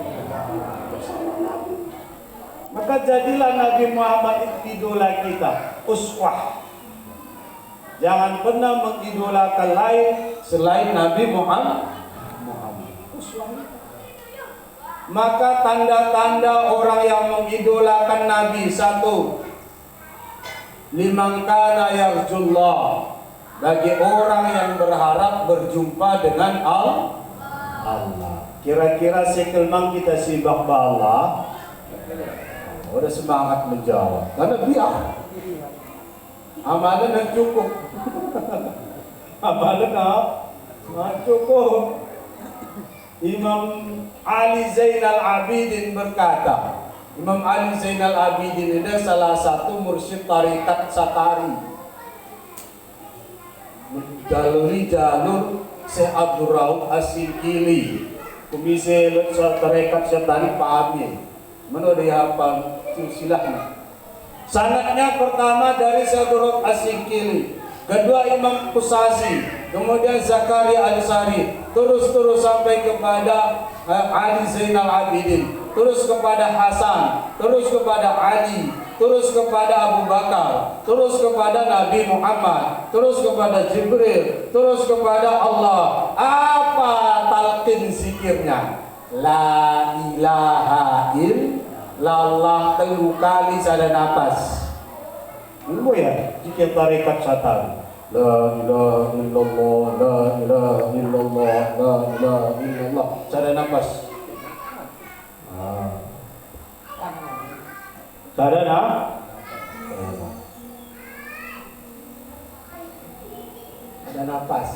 Maka jadilah Nabi Muhammad itu idola kita, uswah. Jangan pernah mengidolakan lain selain Nabi Muhammad. Uswah. Maka tanda-tanda orang yang mengidolakan Nabi, satu, liman kana yarjullah, bagi orang yang berharap berjumpa dengan Allah. Kira-kira sekelmang kita sibak Allah, udah semangat menjawab. Karena biar amalan yang cukup. Amalan cukup. Imam Ali Zainal Abidin berkata, Imam Ali Zainal Abidin ini salah satu mursyid tarikat Satari, jaluri jalur Syekh Abdul Rauf As-Sikili, komisi tarikat Satari Pak Amin. Mana dia hafal silsilahnya? Sanadnya pertama dari Syekh Abdul Rauf As-Sikili, kedua Imam Kusasi, kemudian Zakaria Al-Sari, terus sampai kepada Ali Zainal Abidin, terus kepada Hasan, terus kepada Ali, terus kepada Abu Bakar, terus kepada Nabi Muhammad, terus kepada Jibril, terus kepada Allah. Apa talqin zikirnya? La ilaha illallah 3 kali sada nafas. Ilmu ya, zikir tarekat Satari. La ilaha illallah, la ilaha illallah, la ilaha illallah. Sada nafas. Sada ada nafas.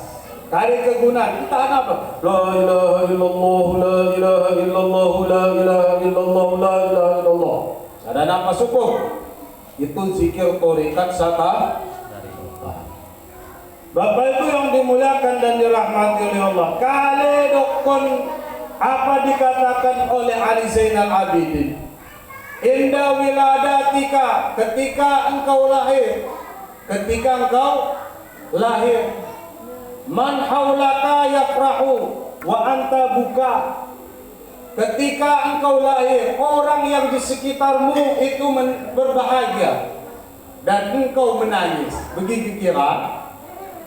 Tarik kegunaan kita apa? La ilaha illallah, la ilaha illallah, la ilaha illallah, la ilaha illallah. Sada nafas cukup. Itu zikir tarekat Satari. Bapak Ibu yang dimuliakan dan dirahmati oleh Allah, kale dokon apa dikatakan oleh Ali Zainal Abidin? Inda wiladatika, ketika engkau lahir, man haulaka yafrahu wa anta buka. Ketika engkau lahir, orang yang di sekitarmu itu berbahagia dan engkau menangis. Begitu kira.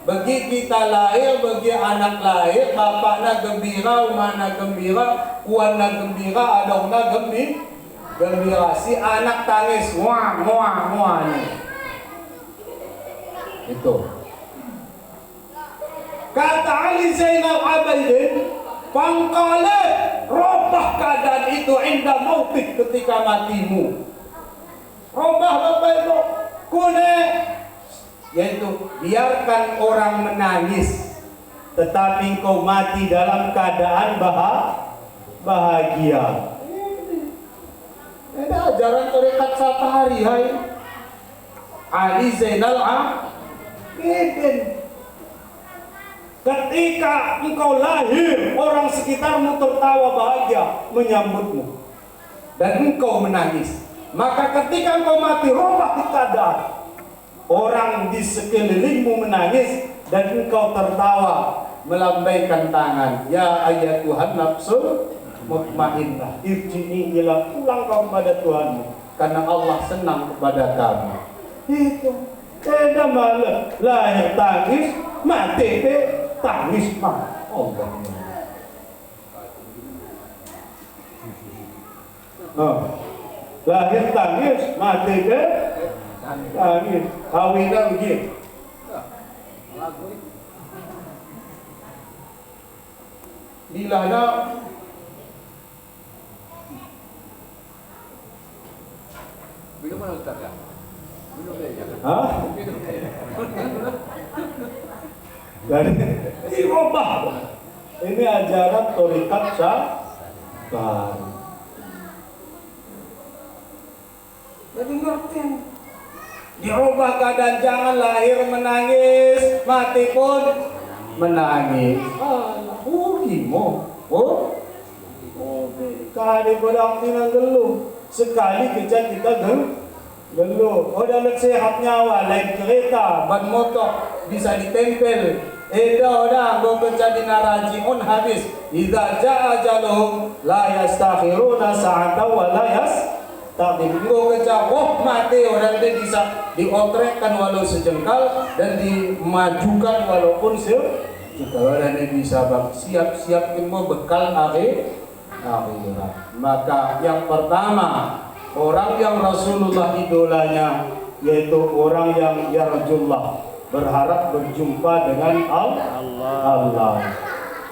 Bagi kita lahir, bagi anak lahir, bapaknya gembira, umahnya gembira, kuannya gembira, adongnya gembira. Si anak tangis, wah. Itu. Kata Ali Zainal Abidin, pangkale robah keadaan itu indah mautik, ketika matimu. Robah Bapak Ibu, kune, yaitu biarkan orang menangis, tetapi engkau mati dalam keadaan bahagia. Ini ajaran tarekat Satari, hai. Ali Zainal Abidin. Ketika engkau lahir, orang sekitarmu tertawa bahagia menyambutmu, dan engkau menangis. Maka ketika engkau mati, robah keadaan. Orang di sekelilingmu menangis dan engkau tertawa melambaikan tangan. Ya ayyatuhan nafsul mutmainnah, irji'i ila, pulang kau kepada Tuhanmu, karena Allah senang kepada kamu. Itu. Tidak malah lahir tangis, mati tangis mah. Allah. Lahir tangis, mati tangis. Kawinan begitu. Dilana minum mana Ustaz ya? Minum aja. Hah? Jadi dirubah. Ini ajaran tarekat Satari. Jadi ngerti. Dirubah keadaan, jangan lahir menangis, mati pun menangis. Gimo. Kali kodang tinang geluh. Sekali kerja kita geluh. Dalam sehat nyawa, lain kereta, ban motor bisa ditempel. Dah go kerja di narajiun habis. Idza jaa ajaluhum la yastakhiruna sa'atan wa la yastaqdimun. Go kerja mati orang dia bisa diotrekkan walau sejengkal dan dimajukan walaupun sejengkal. Dan dia bisa siap-siap ilmu bekal akhirat. Maka yang pertama, orang yang Rasulullah idolanya yaitu orang yang yarjullah, berharap berjumpa dengan Allah.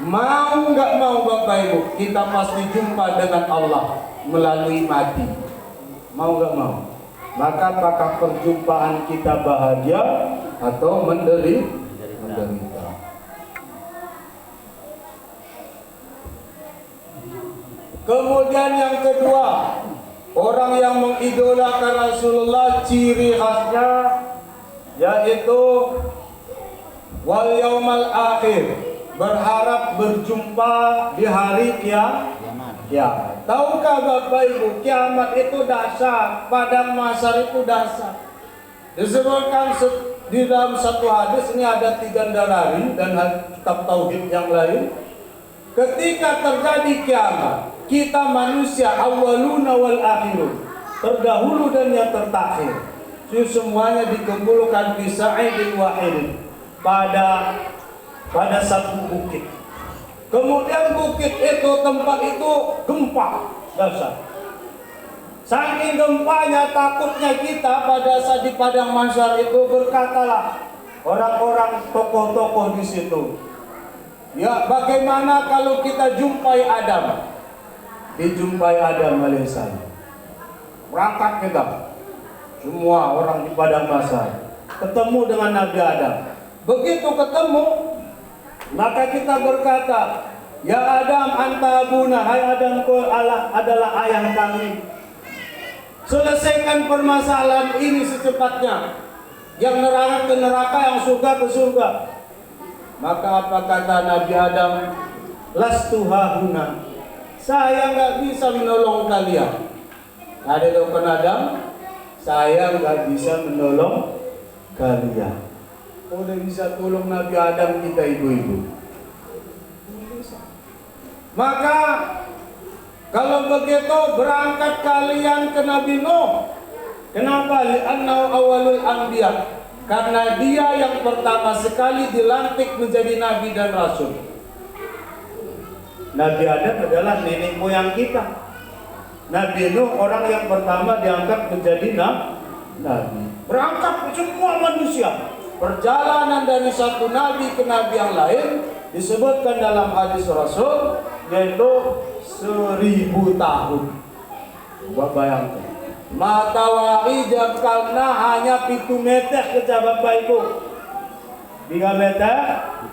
Mau nggak mau Bapak Ibu, kita pasti jumpa dengan Allah melalui mati. Mau nggak mau. Maka apakah perjumpaan kita bahagia atau menderita? Kemudian yang kedua, orang yang mengidolakan Rasulullah ciri khasnya yaitu wal yaumal akhir, berharap berjumpa di hari kiamat. Tahukah Bapak Ibu, kiamat itu dahsyat, padang mahsyar itu dahsyat. Disebutkan di dalam satu hadis, ini ada 3 dalari dan kitab tauhid yang lain. Ketika terjadi kiamat, kita manusia awaluna wal akhirun, terdahulu dan yang terakhir, semuanya dikumpulkan di sa'idin wahidin, pada satu bukit. Kemudian bukit itu, tempat itu gempa dasar. Saking gempanya, takutnya kita pada saat di padang mahsyar itu, berkatalah orang-orang tokoh-tokoh di situ, ya bagaimana kalau kita jumpai Adam? Dijumpai Adam alaihissalam. Berangkat kita, semua orang di padang mahsyar, ketemu dengan Nabi Adam. Begitu ketemu, maka kita berkata, ya Adam anta abuna, hai Adam, kau adalah ayah kami. Selesaikan permasalahan ini secepatnya. Yang neraka ke neraka, yang surga ke surga. Maka apa kata Nabi Adam? Lastu hahuna, saya nggak bisa menolong kalian. Ada jawaban Adam, saya nggak bisa menolong kalian. Udah bisa tolong Nabi Adam kita ibu-ibu. Maka kalau begitu berangkat kalian ke Nabi Nuh. Kenapa? Li'annahu awalul anbiya. Karena dia yang pertama sekali dilantik menjadi nabi dan rasul. Nabi Adam adalah nenek moyang kita. Nabi Nuh orang yang pertama diangkat menjadi nabi. Berangkat semua manusia. Perjalanan dari satu nabi ke nabi yang lain disebutkan dalam hadis Rasul yaitu 1000 tahun. Coba bayangkan. Matawa'i karena hanya 7 meter kerja Bapak Ibu. 3 meter?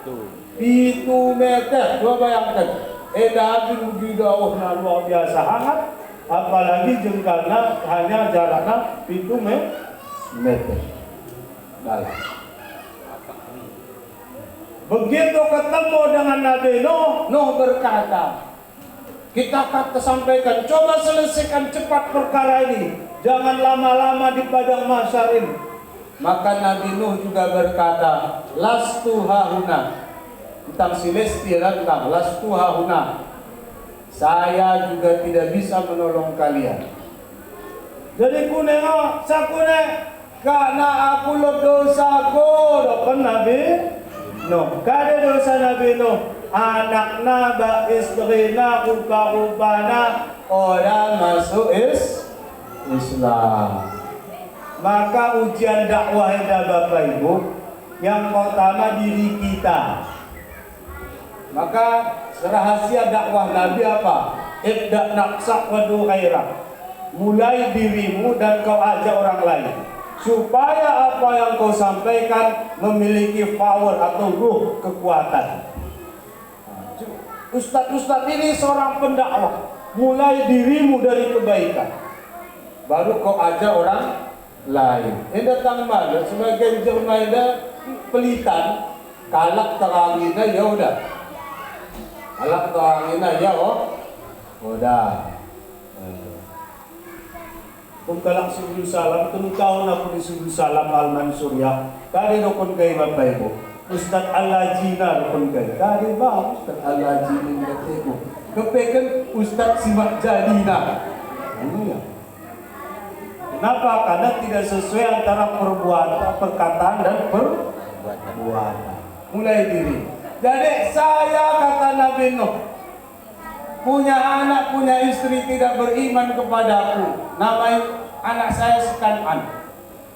7 meter. Coba bayangkan. Nabi begitu luar biasa hangat. Apalagi jengkalnya hanya jaraknya 7 meter. Dalam. Begitu ketemu dengan Nabi Nuh, Nuh berkata, kita sampaikan, coba selesaikan cepat perkara ini, jangan lama-lama di padang mahsyar ini. Maka Nabi Nuh juga berkata, lastu hahuna, tentang silesti tentang lastu hahuna, saya juga tidak bisa menolong kalian. Jadi kunengo, sakune, karena aku lo dosaku, dokon Nabi Nuh, kada dosa Nabi Nuh, anakna ba istrina rupa-rupana orang masuk Islam. Maka ujian dakwah ada Bapak Ibu, yang pertama diri kita. Maka rahasia dakwah Nabi apa? Ibda nafsak wadu khairah. Mulai dirimu dan kau ajak orang lain, supaya apa yang kau sampaikan memiliki power atau ruh kekuatan. Ustadz ini seorang pendakwah. Mulai dirimu dari kebaikan, baru kau ajak orang lain. Datang malu sebagian Jermaida pelitan, kalak terangina ya udah. Kalak terangina ya udah. Kung kalak subul salam, tuntaw na po ni subul salam al-Mansur ya. Kali rukun kay Bapak Ibu. Ustaz Al-Lajina rukun kay. Kali ba Ustaz Al-Lajina katiku. Kepekan Ustaz Simak Jalina. Ano ya? Kenapa? Karena tidak sesuai antara perkataan dan perbuatan. Mulai diri. Jadi saya kata Nabi Nuh, punya anak, punya istri tidak beriman kepadaku. Namanya anak saya Kan'an.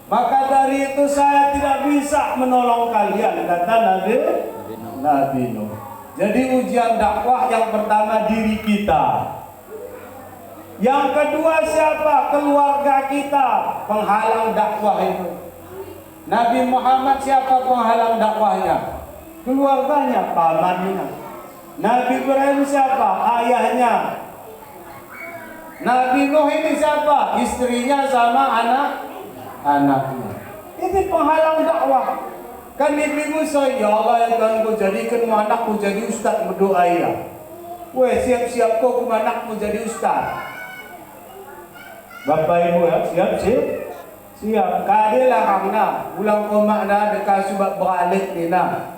Maka dari itu saya tidak bisa menolong kalian, kata Nabi Nuh. Jadi ujian dakwah yang pertama diri kita. Yang kedua siapa? Keluarga kita, penghalang dakwah itu. Nabi Muhammad siapa penghalang dakwahnya? Keluarganya, pamannya. Nabi Ibrahim siapa? Ayahnya. Nabi Nuh ini siapa? Istrinya sama anak-anaknya. Ini penghalang dakwah. Kan Nabi Musa, ya Allah yang akan ku jadikan anakku jadi ustaz, berdoa ya. Weh, siap-siap kau anakmu jadi ustaz. Bapak Ibu ya, siap. Kadang larangna, ulang komakna dekat sebab beralik ni na.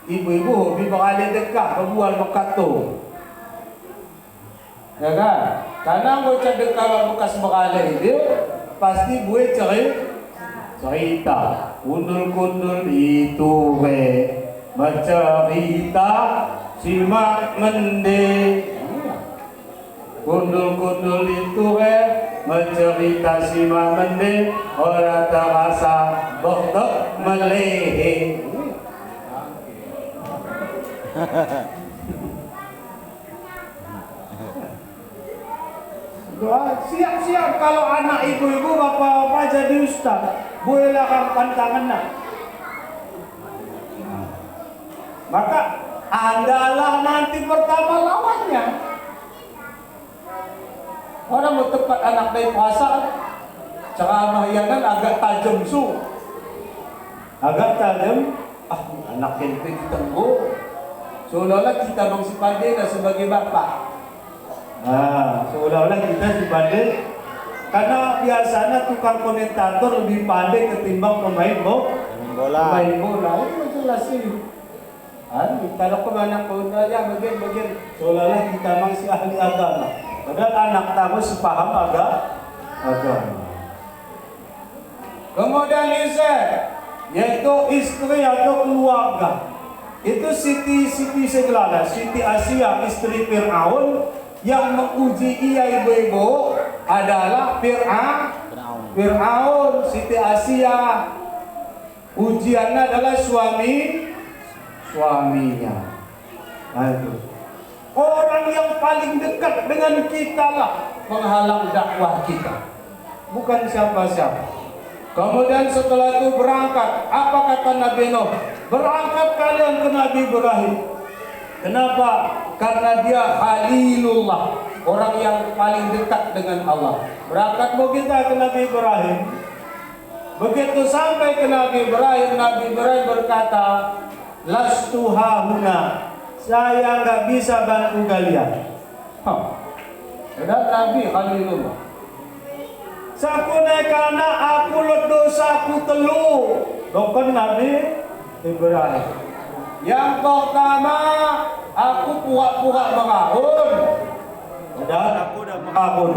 Ibu-ibu bi beralik dekat berbual makato. Ya kan? Karena bocah dekat bekas beralik dia pasti buat cerita. Kundul-kundul itu bercerita simak mende. Kundul-kundul itu mencerita simak mende, orang terasa bertek melehe. Siap-siap kalau anak ibu-ibu bapak-bapak jadi ustaz, bolehlah pantangan nak. Maka andalah nanti pertama lawannya. Orang mau tepat anak dari puasa, ceramah yang kan agak tajam agak tajam. Anak ente ditenggu, seolah-olah kita bangsi pandai dah sebagai bapak. Seolah-olah kita dipandai. Karena biasanya tukang komentator lebih pandai ketimbang pemain bola. Itu jelas sih. Kalau kemana pun ya bagian seolah-olah kita masih ahli agama. Padahal anak tamu sepaham agama. Kemudian yaitu istri atau keluarga. Itu Siti Segelana, Siti Asia istri Fir'aun yang menguji ia ibu-ibu adalah Fir'aun, Siti Asia. Ujiannya adalah suaminya. Itu. Orang yang paling dekat dengan kita lah menghalang dakwah kita, bukan siapa-siapa. Kemudian setelah itu berangkat. Apa kata Nabi Nuh? Berangkat kalian ke Nabi Ibrahim. Kenapa? Karena dia Khalilullah, orang yang paling dekat dengan Allah. Berangkat mau kita ke Nabi Ibrahim. Begitu sampai ke Nabi Ibrahim berkata, lastu hahuna, saya nggak bisa bantu kalian. Sudah Nabi Khalilullah. Sakune karena aku dosaku telu. Dokon Nabi Ibrahim. Yang pertama, aku pura-pura mengahun. Padahal aku udah mengahun.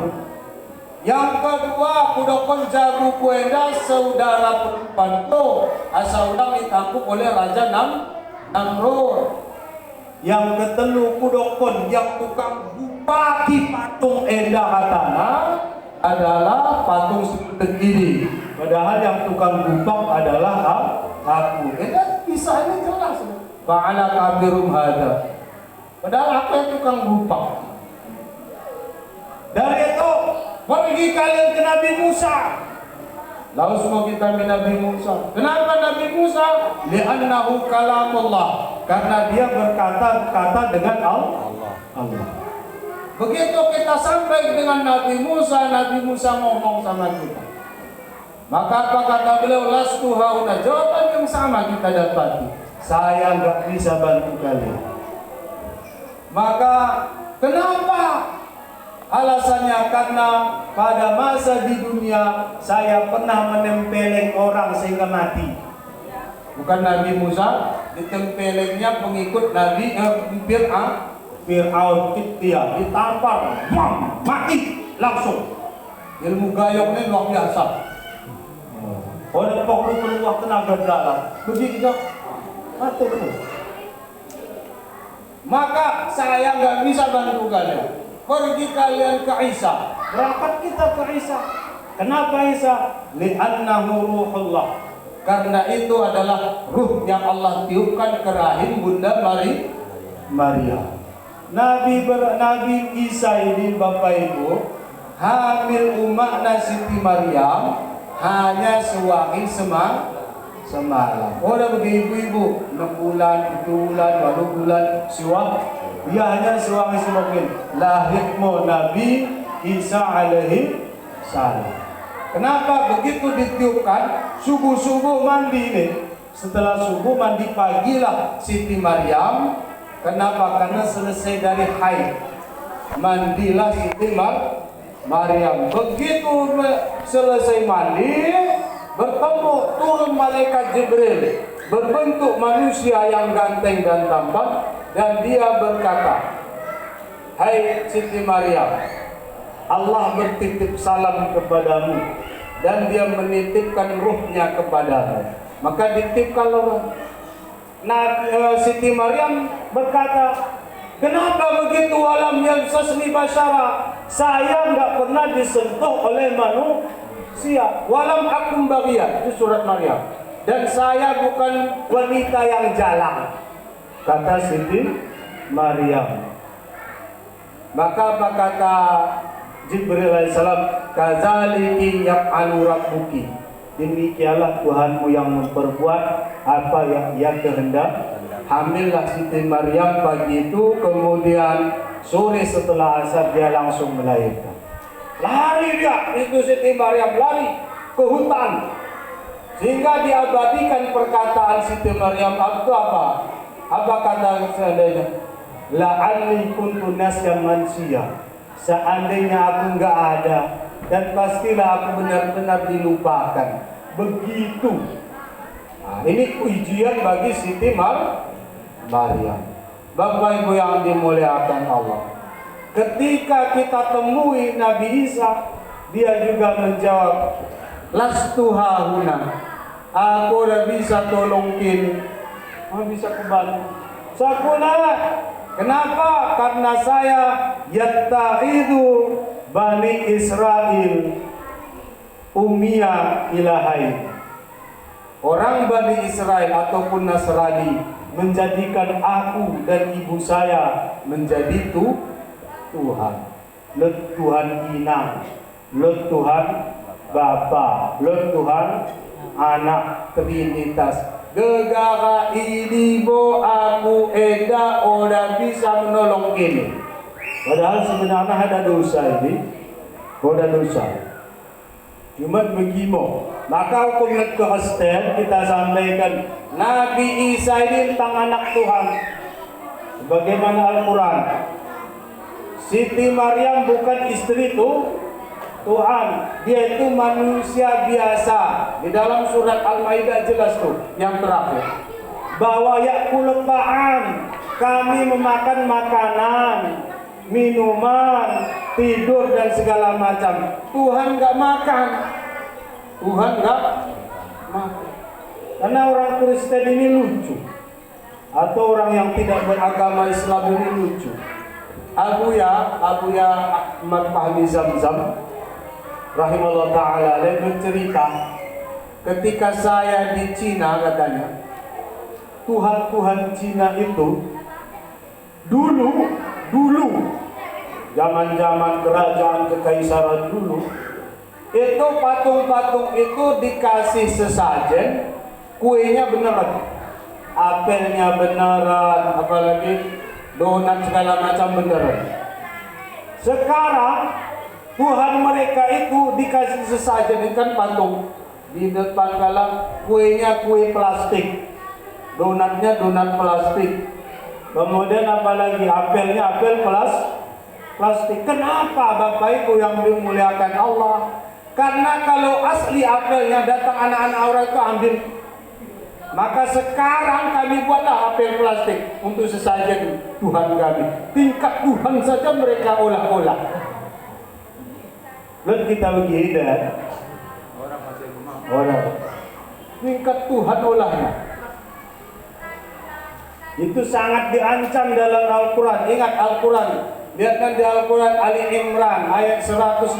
Yang kedua, aku dokon jago kuenda saudara perempuanku. Asal udang ditangkap oleh Raja Namrud. Yang ketelu kudokon yang tukang bupati patung endah katana adalah patung seperti ini. Padahal yang tukang gumpang adalah aku. Kisahnya jelas. Fa'ala kabirum hada. Padahal aku yang tukang gumpang. Dari itu pergi kalian ke Nabi Musa. Lalu semua kita Nabi Musa. Kenapa Nabi Musa? Li'annahu kalamullah. Karena dia berkata dengan Allah. Begitu kita sampai dengan Nabi Musa ngomong sama kita. Maka apa kata beliau? Lastu hauna. Jawaban yang sama kita dapati. Saya nggak bisa bantu kalian. Maka kenapa? Alasannya karena pada masa di dunia saya pernah menempeleng orang sehingga mati. Bukan Nabi Musa, ditempelengnya pengikut Nabi Fir'aun dia ditampar, bam, mati langsung. Ilmu gayungnya luar biasa. Orang perlu keluar tenaga dalam. Begitu mati terus. Maka saya nggak bisa bantu kalian. Pergi kalian ke Isa. Berangkat kita ke Isa. Kenapa Isa? Li'annahu ruhullah. Karena itu adalah ruh yang Allah tiupkan ke rahim Bunda Maria. Nabi Isa ini Bapak Ibu hamil umatnya Siti Maryam hanya sewangi semalam. Orang bagi ibu 6 bulan, 7 bulan, 8 bulan dia hanya sewangi semalam. Lahirmu Nabi Isa alaihi salam. Kenapa begitu ditiupkan? Subuh mandi nih. Setelah subuh mandi pagilah Siti Maryam. Kenapa? Karena selesai dari haid. Mandilah Siti Maryam. Begitu selesai mandi, bertemu turun malaikat Jibril berbentuk manusia yang ganteng dan tampan, dan dia berkata, "Hai Siti Maryam, Allah bertitip salam kepadamu dan dia menitipkan ruhnya kepadamu." Maka dititipkanlah. Siti Maryam berkata, "Kenapa begitu walam yamsasni basyara? Saya enggak pernah disentuh oleh manusia. Walam akum baghiyah." Itu surat Maryam. "Dan saya bukan wanita yang jalang," kata Siti Maryam. Maka apa kata Jibril alaihissalam? "Kadzaliki yaf'alu rabbuki." Demikianlah Tuhanmu yang memperbuat apa yang Ia kehendak. Hamillah Siti Maryam pagi itu, kemudian sore setelah asar dia langsung melahirkan. Lari dia, itu Siti Maryam lari ke hutan, sehingga diabadikan perkataan Siti Maryam itu apa? Apa kata seandainya? La'anni kuntu nasyan mansiya. Seandainya aku enggak ada, dan pastilah aku benar-benar dilupakan. Begitu. Nah, ini ujian bagi Siti Maryam. Bapak Ibu yang dimuliakan Allah. Ketika kita temui Nabi Isa, dia juga menjawab, "Lastu hahuna." Aku udah bisa tolongin. Aku bisa kembali. Sakuna. Kenapa? Karena saya yatta'idu Bani Israel Ummiyah ilahai. Orang Bani Israel ataupun Nasrani menjadikan aku dan ibu saya menjadi Tuhan. Tuhan inang, Tuhan Bapa, Tuhan Anak, Trinitas. Gegara ini bo aku eda ora bisa menolong ini. Padahal sebenarnya ada dosa ini, ada dosa. Cuma begimo. Maka hukum Kristen kita sampaikan, Nabi Isa ini tentang anak Tuhan. Bagaimana Al-Quran? Siti Maryam bukan istri Tuhan, dia itu manusia biasa. Di dalam surat Al-Maidah jelas tuh yang terakhir, bahwa ya'kul ta'am, kami memakan makanan, minuman, tidur dan segala macam. Tuhan nggak makan. Tuhan nggak makan. Karena orang Kristen ini lucu, atau orang yang tidak beragama Islam ini lucu. Abuya Ahmad Fahmi Zamzam rahimahullah ta'ala, dia bercerita ketika saya di Cina, katanya Tuhan Cina itu dulu zaman kerajaan kekaisaran dulu, itu patung-patung itu dikasih sesajen, kuenya beneran, apelnya beneran, apalagi donat segala macam beneran. Sekarang Tuhan mereka itu dikasih sesajen, ikan patung, Di depan galang kuenya kue plastik, donatnya donat plastik. Kemudian apalagi apelnya apel plastik. Kenapa Bapak Ibu yang dimuliakan Allah? Karena kalau asli apelnya datang anak-anak orang itu ambil. Maka sekarang kami buatlah apel plastik untuk sesajen Tuhan kami. Tingkat Tuhan saja mereka olah-olah. Lalu kita begitu orang tingkat Tuhan olahnya. Itu sangat diancam dalam Al-Quran. Ingat Al-Quran. Lihatkan di Al-Quran Ali Imran ayat 161.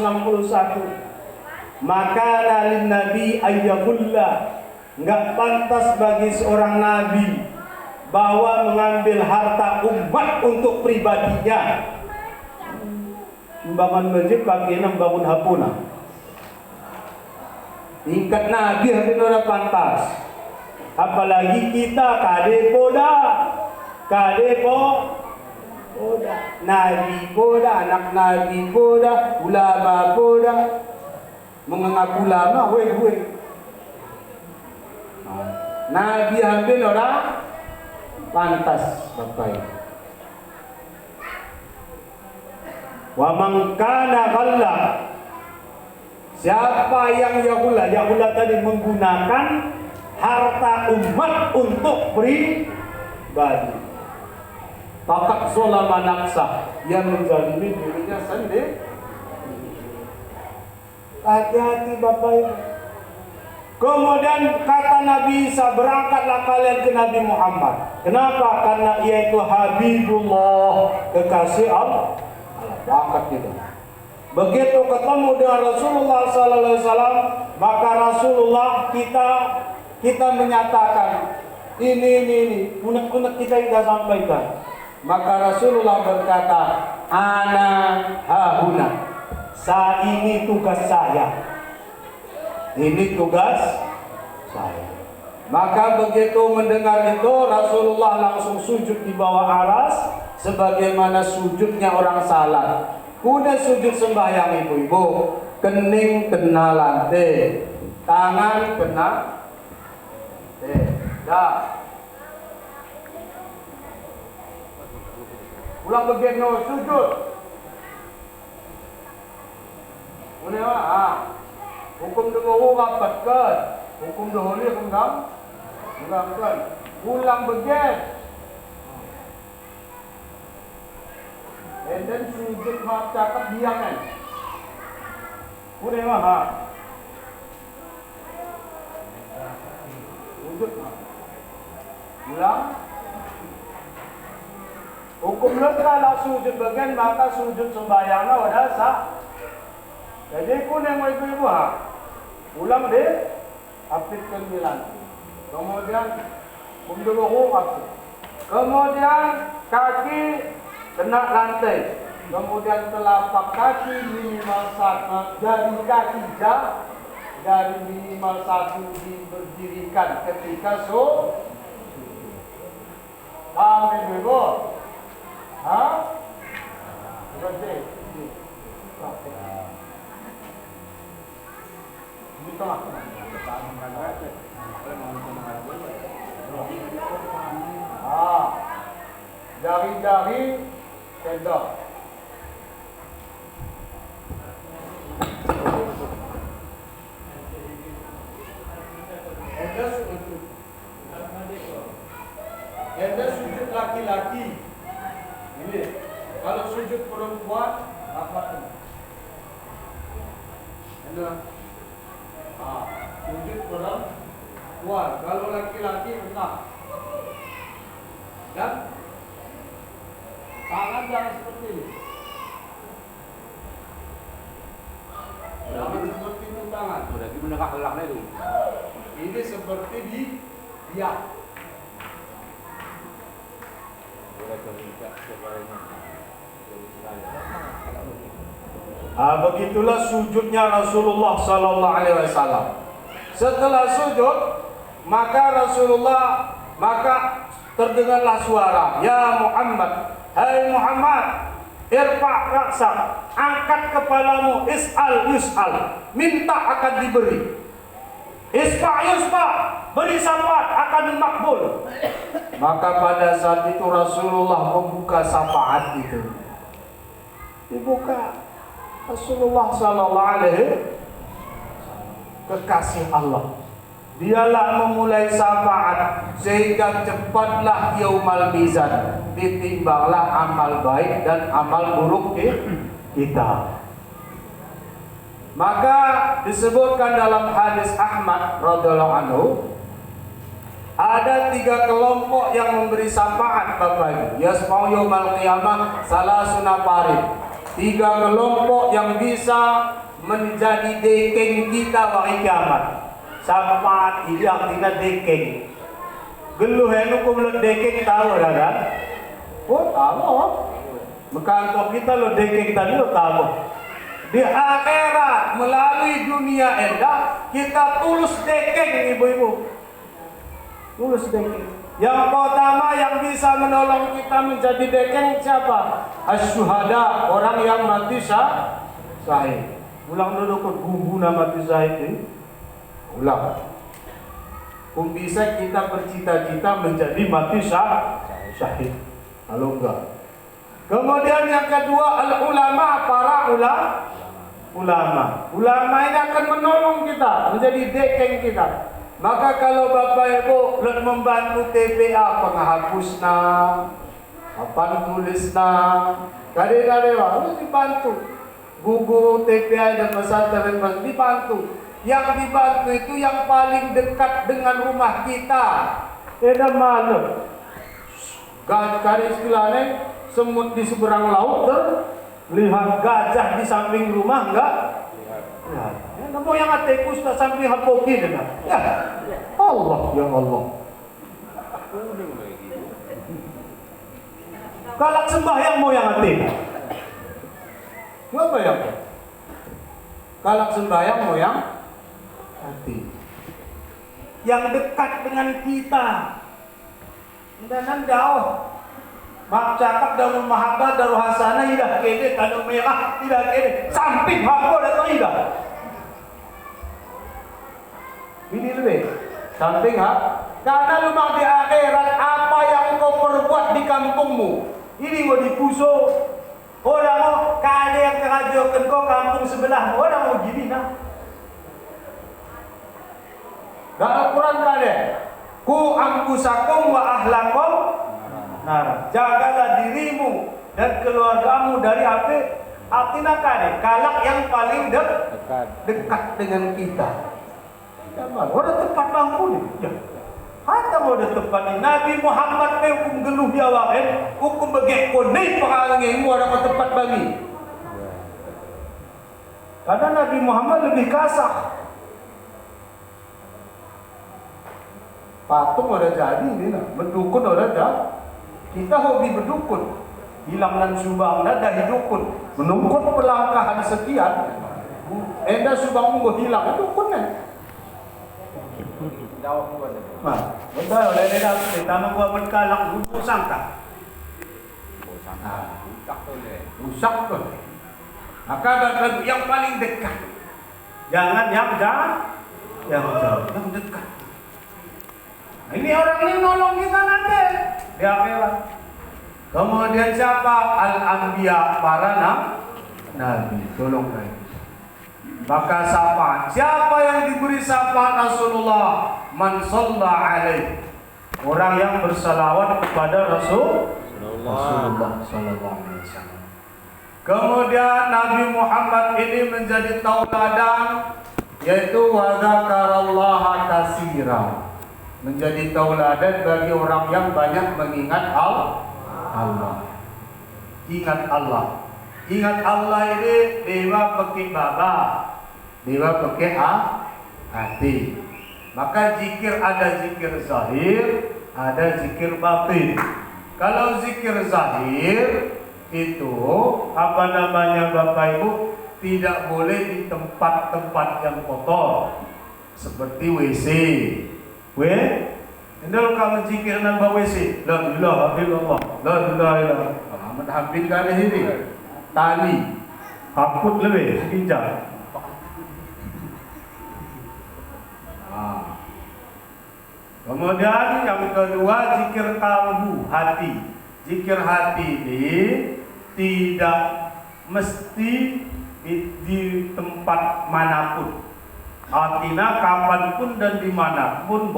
Maka lin nabi ayyahullah. Enggak pantas bagi seorang nabi bahwa mengambil harta umat untuk pribadinya. Membangun masjid pakai membangun hapuna. Tingkat nabi habis orang pantas. Apalagi kita kadepoda, nabi poda, anak nabi poda, ulama poda, mengaku ulama, weh. Nabi hampir orang pantas Bapak. Wa man kana ghalla. Siapa yang yahula tadi menggunakan harta umat untuk pribadi. Fakat zolama nafsah, yang menzalimi dirinya sendiri. Hati-hati Bapak Ibu. Kemudian kata Nabi Isa, berangkatlah kalian ke Nabi Muhammad. Kenapa? Karena ia itu Habibullah, kekasih Allah. Berangkat itu. Begitu ketemu dengan Rasulullah SAW, maka Rasulullah kita menyatakan ini unek-unek kita sudah sampaikan. Maka Rasulullah berkata, ana hahuna. Saat ini tugas saya. Ini tugas saya. Maka begitu mendengar itu, Rasulullah langsung sujud di bawah aras, sebagaimana sujudnya orang salat. Kuda sujud sembahyang ibu-ibu, kening kena lantai, tangan kena dah. Ulang begitu sujud. Hukum dulu rapatkan, hukum dahulu enggak kan. Ulang begitu. And then sujud maaf cakap diaman. Udah mah. Sujud mah. Ulang. Hukum kalau sujud bagian maka sujud sembahyangnya udah sah. Jadi pun yang mau ibu ulang deh, apitkan bilang. Kemudian umduluhu apit. Kemudian kaki kena lantai. Kemudian telapak kaki minimal satu, dari kaki dari minimal satu diberdirikan ketika paham ibu? Berarti di tengah. Jari-jari kedok. Ada sujud laki-laki. Ini kalau sujud perempuan apa tu? Ada. Sujud perempuan. Kalau laki-laki benar. Dan tangan jangan seperti ini. Jangan seperti itu tangan. Berarti menengah helaknya itu. Ini seperti di diam. Begitulah sujudnya Rasulullah Sallallahu Alaihi Wasallam. Setelah sujud, maka terdengarlah suara, ya Muhammad, hai Muhammad, irfa' ra'sak, angkat kepalamu, is'al yus'al, minta akan diberi. Isfa' yusfa', beri syafaat akan makbul. Maka pada saat itu Rasulullah membuka syafaat itu. Dibuka. Rasulullah sallallahu alaihi kekasih Allah. Dialah memulai syafaat sehingga cepatlah yaumal mizan, ditimbanglah amal baik dan amal buruk kita. Maka disebutkan dalam hadis Ahmad radhiyallahu anhu, ada 3 kelompok yang memberi syafaat Bapak Ibu. Yasma'u yaumal qiyamah salasuna farid. 3 kelompok yang bisa menjadi dekeng kita hari kiamat. Syafaat ini artinya dekeng. Geluh yang hukum lo dekeng tahu dah kan? Oh tahu. Mekantor kita lo dekeng tadi lo tahu. Di akhirat melalui dunia endah kita tulus dekeng ibu-ibu. Tulus dekeng. Yang pertama yang bisa menolong kita menjadi dekeng siapa? Asyuhada, orang yang mati syahid. Ulang dulu kok guna mati syahid ini. Ulang. Kung bisa kita bercita-cita menjadi mati syahid. Kalau enggak. Kemudian yang kedua al-ulama, para ulama. Ulama ini akan menolong kita menjadi dekeng kita. Maka kalau Bapak Ibu membantu TPA penghapusna, papan tulisna, kadang-kadang harus dibantu. Buku TPA dan pesantren dibantu. Yang dibantu itu yang paling dekat dengan rumah kita. Ada mana? Kali istilahnya semut di seberang laut lihat gajah di samping rumah enggak? Ya, namo yang ate kusta samping hapoki dengan. Ya. Allah ya Allah. Kalak sembahyang mau yang ate. Apa ya? Kalak sembahyang mau yang hati yang dekat dengan kita. Dan jauh mak cakap darul mahabbah darul hasanah tidak kene kalau merah tidak kene samping hako datang tidak ini lebih samping karena lumang di akhirat apa yang kau perbuat di kampungmu ini mau dipuso orang mau kada yang kerajokan kau kampung sebelah orang mau gini nah. Dalam Al-Quran ada ku angkusakum wa ahlakum nar. Jagalah dirimu dan keluargamu dari api. Artinya kade kalak yang paling dekat dengan kita. Ada tempat bangku ni. Ya. Kata mau ada tempat ni. Nabi Muhammad pe hukum geluh dia wae, hukum begek konei pengalangmu ada tempat bagi. Karena Nabi Muhammad lebih kasar. Patung udah jadi ini lah, berdukun udah jadi. Kita hobi berdukun, hilangkan subang dah hidukun, menungkut pelangkahan sekian. Enda subang munggo hilang, dukun kan? Nah, betul. Oleh dah kita nunggu berkalak dulu sangka. Rusak tu. Maka yang paling dekat, jangan yang jauh, yang dekat. Ini orang ini nolong kita nanti di akhirat. Kemudian siapa? Al-Anbiya, para nabi. Tolong saya. Maka siapa yang diberi syafaat Rasulullah? Man shalla alaihi. Orang yang bersalawat kepada Rasulullah sallallahu alaihi wasallam. Kemudian Nabi Muhammad ini menjadi tauladan, yaitu wa dzakarallaha katsira. Menjadi tauladan bagi orang yang banyak mengingat Allah. Ingat Allah. Ingat Allah ini dewa pakai baba, dewa pakai hati. Maka zikir ada zikir zahir, ada zikir batin. Kalau zikir zahir itu apa namanya Bapak Ibu, tidak boleh di tempat-tempat yang kotor seperti WC. Hendak kamu zikir nan bawa WC. La ilaha illallah. La ilaha illallah. Muhammad hampir kali ini. Tali. Hakut lebih sekejap. Kemudian yang kedua zikir kalbu, hati. Zikir hati ini tidak mesti di tempat manapun. Artinya kapanpun dan dimanapun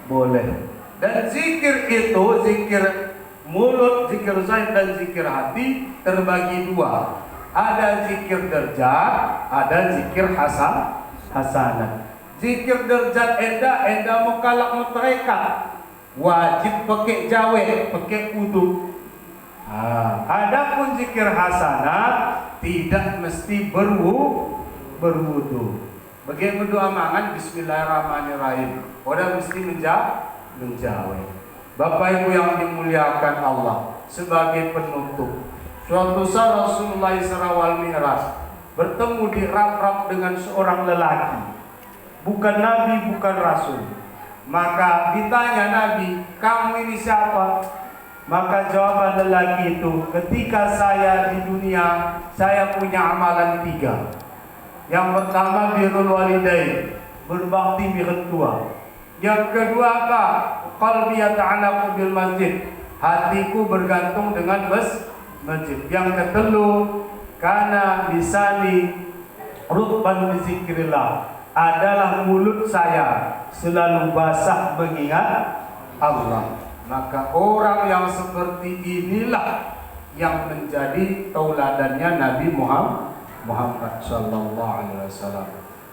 boleh. Dan zikir itu, zikir mulut, zikir lisan dan zikir hati terbagi dua. Ada zikir derajat, ada zikir hasanah. Zikir derajat enda mukalak mutreka, wajib pakai jawe, pakai wudu. Adapun zikir hasanah tidak mesti berwudu. Bagi berdoa mangan bismillahirrahmanirrahim. Orang mesti menjawe. Bapak Ibu yang dimuliakan Allah, sebagai penutup, suatu saat Rasulullah Isra wal Mi'raj bertemu di rap-rap dengan seorang lelaki, bukan nabi, bukan rasul. Maka ditanya Nabi, kamu ini siapa? Maka jawaban lelaki itu, ketika saya di dunia, saya punya amalan 3. Yang pertama birrul walidain, berbakti birrul tua. Yang kedua apa? Qalbi yata'allaqu bil masjid, hatiku bergantung dengan masjid. Yang kedua, kana lisani rutban bi zikrillah, adalah mulut saya selalu basah mengingat Allah. Maka orang yang seperti inilah yang menjadi tauladannya Nabi Muhammad sallallahu alaihi wasallam.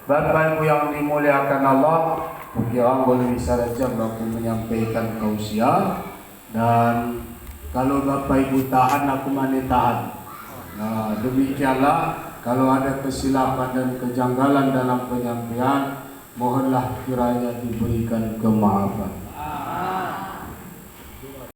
Bapak Ibu yang dimuliakan Allah, mungkin boleh bisa saja aku menyampaikan tausiah, dan kalau Bapak Ibu tahan, aku mana tahan. Nah, demikianlah. Kalau ada kesilapan dan kejanggalan dalam penyampaian, mohonlah kiranya diberikan kemaafan.